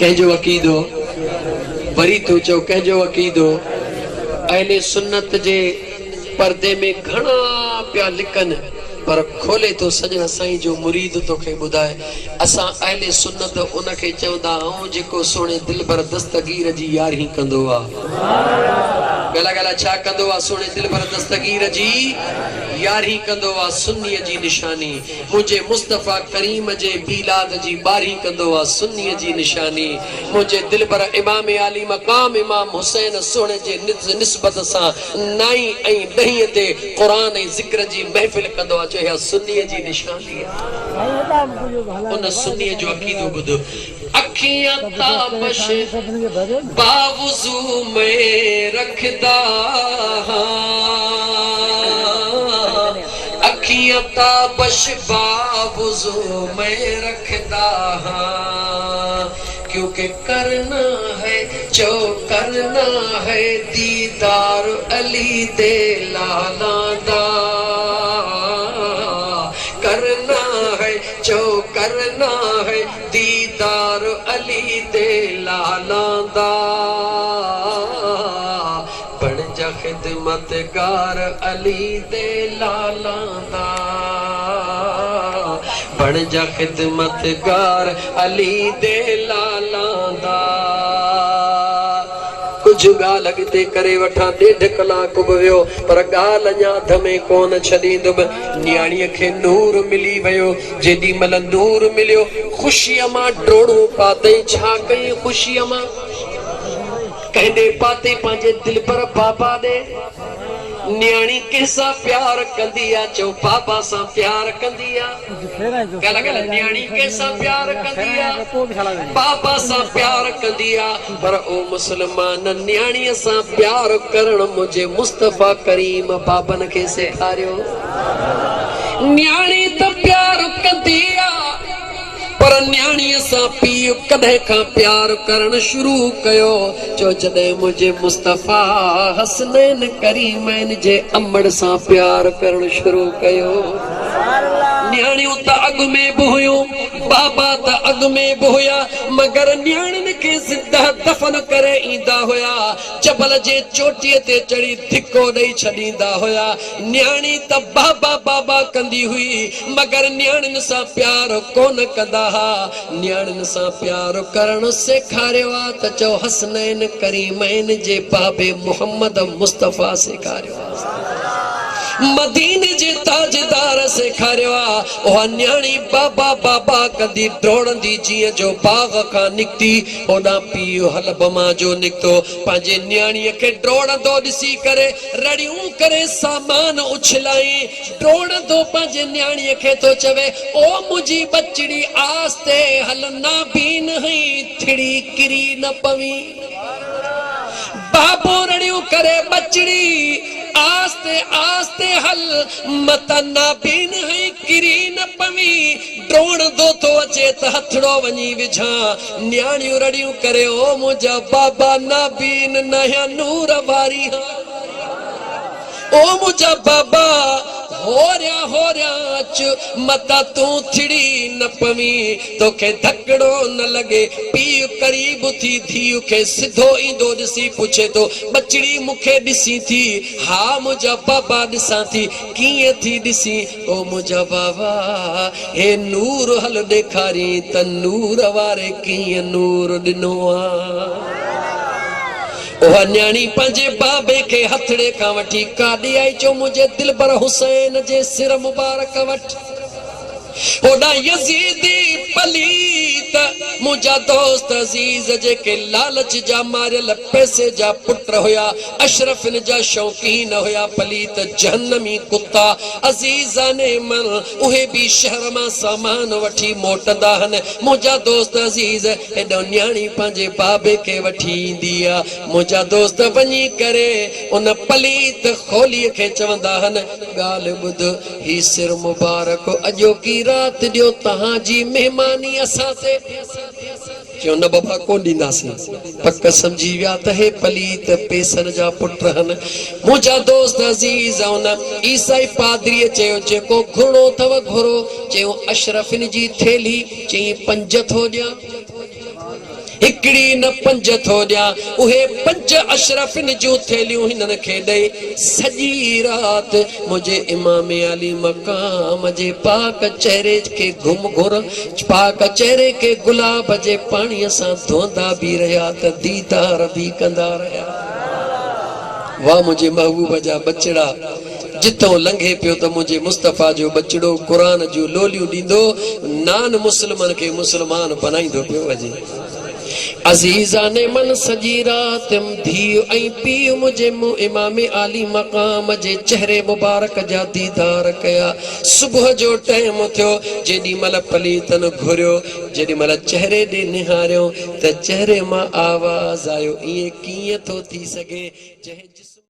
कंहिंजो अकीदो वरी तो चो कंहिंजो अकीदो अहले सुन्नत जे पर्दे में घणा पिया लिखन पर खोले तो सजना साईं जो मुरीद तोखे ॿुधाए असां अहले सुन्नत उनखे चवंदा आहियूं जेको सोणे दिलबर दस्तगीर जी यारी कंदो आहे गला गला छा कंदो आ सोने दिल भर दस्तगीर जी यारी कंदो आ सुन्नीअ जी निशानी मुझे मुस्तफा करीम जे बीलाद जी बारी कंदो आ सुन्नीअ जी निशानी मुझे दिल भर इमाम आली मकाम इमाम हुसैन सोने जे निस्बत सा 9 ऐं 10 ते कुरान ऐं ज़िक्र जी महफिल कंदो आ जो सुन्नीअ जी निशानी उन सुन्नीअ जो अकीदो बुध अखियां ताबश बावुजू में रखदा अखियां ताबश बावुजू में रखदा क्योंकि करना है जो करना है दीदार अली दे लाला दा करना है जो करना है दीदार अली दे लाला दा बन जा खिदमतगार अली दे लाला दा बन जा खिदमतगार अली दे लाला दा कुछ गाल अॻिते करे वठां 1.5 कलाक वियो पर गाल अञा हथ में कोन छॾींदुमि न्याणीअ खे नूर मिली वियो जेॾी महिल नूर मिलियो ख़ुशीअ मां ड्रोड़ूं पातई छा कई ख़ुशीअ मां कहंदे पाते पंहिंजे दिल पर बाबा ॾे न्याणी कंहिंसां प्यार कंदी आ चो बाबा सां प्यार कंदी आ गल गल न्याणी कंहिंसां प्यार कंदी आ बाबा सां प्यार कंदी आ पर ओ मुसलमान न्याणीअ सां प्यार करण मुझे मुस्तफा करीम बाबन खे सेखारियो न्याणी त प्यार कंदी आ पर न्याणीअ सां पीउ कॾहिं खां प्यार करण शुरू कयो जो जॾहिं मुझे मुस्तफा हसनैन करीमैन जे अमड़ सां प्यार करण शुरू कयो न्याणियूं त अॻु में बि हुयूं बाबा त अॻु में बि हुया मगर न्याणियुनि खे ज़िंदा दफ़न करे ईंदा हुया जबल जे चोटीअ ते चढ़ी धिको ॾेई छॾींदा हुया न्याणी त बाबा बाबा कंदी हुई मगर न्याणियुनि सां प्यार कोन कंदा हा न्याणियुनि सां प्यार करण सेखारियो आ त चओ हसनैन करीमैन जे बाबे मोहम्मद मुस्तफा सेखारियो मदीने जे ताजदार सेखारियो आ उहा न्याणी बाबा बाबा कंदी ड्रोड़ंदी जीअं जो बाग खां निकती होॾां पीउ हलबमा जो निकतो पंहिंजे न्याणीअ खे ड्रोड़ंदो ॾिसी करे रड़ियूं करे सामान उछलाई ड्रोड़ंदो पंहिंजे न्याणीअ खे तो चवे ओ मुंहिंजी बचड़ी आस्ते हल ना बीन हई थिड़ी किरी न पवी बाबो रड़ियूं करे बचड़ी आस्ते आस्ते हल मत नाबीन है किरी न पवी ड्रोण दो तो अचे त हथड़ो वनी विझा न्याणियूं रड़ियूं करे ओ मुझा बाबा नाबीन नया नूर वारी ओ मुझा बाबा होरिया अच मता तू थिड़ी न पवी तोखे धकड़ो न लगे पीउ करीब थी धीउ खे सिधो ईंदो ॾिसी पुछे तो बचड़ी मूंखे ॾिसी थी हा मुंहिंजा बाबा ॾिसां थी कीअं थी ॾिसी ओ मुंहिंजा बाबा हे नूर हल ॾेखारी त नूर वारे कीअं नूर ॾिनो आ ओह न्याणी पंहिंजे बाबे खे हथड़े खां वठी काॾे आई चो मुंहिंजे दिलबर हुसैन जे सिर मुबारक वठ होॾा यज़ीदी पलीत मुंहिंजा दोस्त अज़ीज़ जेके लालच जा मारियल पैसे जा पुट हुया अशरफिन जा शौकीन हुया पलीत जहन्नमी कुत्ता अज़ीज़ाने मन उहे भी शहर मां सामान वठी मोटंदा हन मुंहिंजा दोस्त अज़ीज़ एॾो न्याणी पंहिंजे बाबे खे वठी ईंदी आहे मुंहिंजा दोस्त वञी करे उन पलीत खोलीअ खे चवंदा हन ॻाल्हि ॿुध ही सिर मुबारक अॼो की रात ॾियो तहां जी मेहमानी असां ते चयो न बाबा कोन ॾींदासीं पक सम्झी विया त हे पलीत पेसर जा पुट हन मुंहिंजा दोस्त अज़ीज़ उन ईसाई पादरीअ चयो जेको घुरो अथव घुरो चयो अशरफिन जी थेली चई 5 थो ॾियां हिकड़ी न 5 थो ॾियां उहे 5 अशरफिन जूं थेलियूं हिननि खे ॾेई सॼी रात मुंहिंजे इमाम अली मकाम जे पाक चेहरे खे घुम घुर पाक चेहरे खे गुलाब जे पाणीअ सां धोंदा बि रहिया त दीदार बि कंदा रहिया वाह मुझे महबूब जा बचड़ा जितों लंघे पियो तो मुझे मुस्तफ़ा जो बचड़ो कुरान जो लोलियूं ॾींदो नान मुस्लिमन के मुसलमान बनाईंदो पियो वजे अजीजा ने मन सजी रात धीउ ऐं पीउ मुझे इमाम आली मकाम जे चेहरे मुबारक जा दीदार कया सुबह जो टाइम थियो जेडी मल पलीतन घुरियो जेडी मल चेहरे दे निहारियो त चेहरे मां आवाज आयो ये कीअं थो थी सके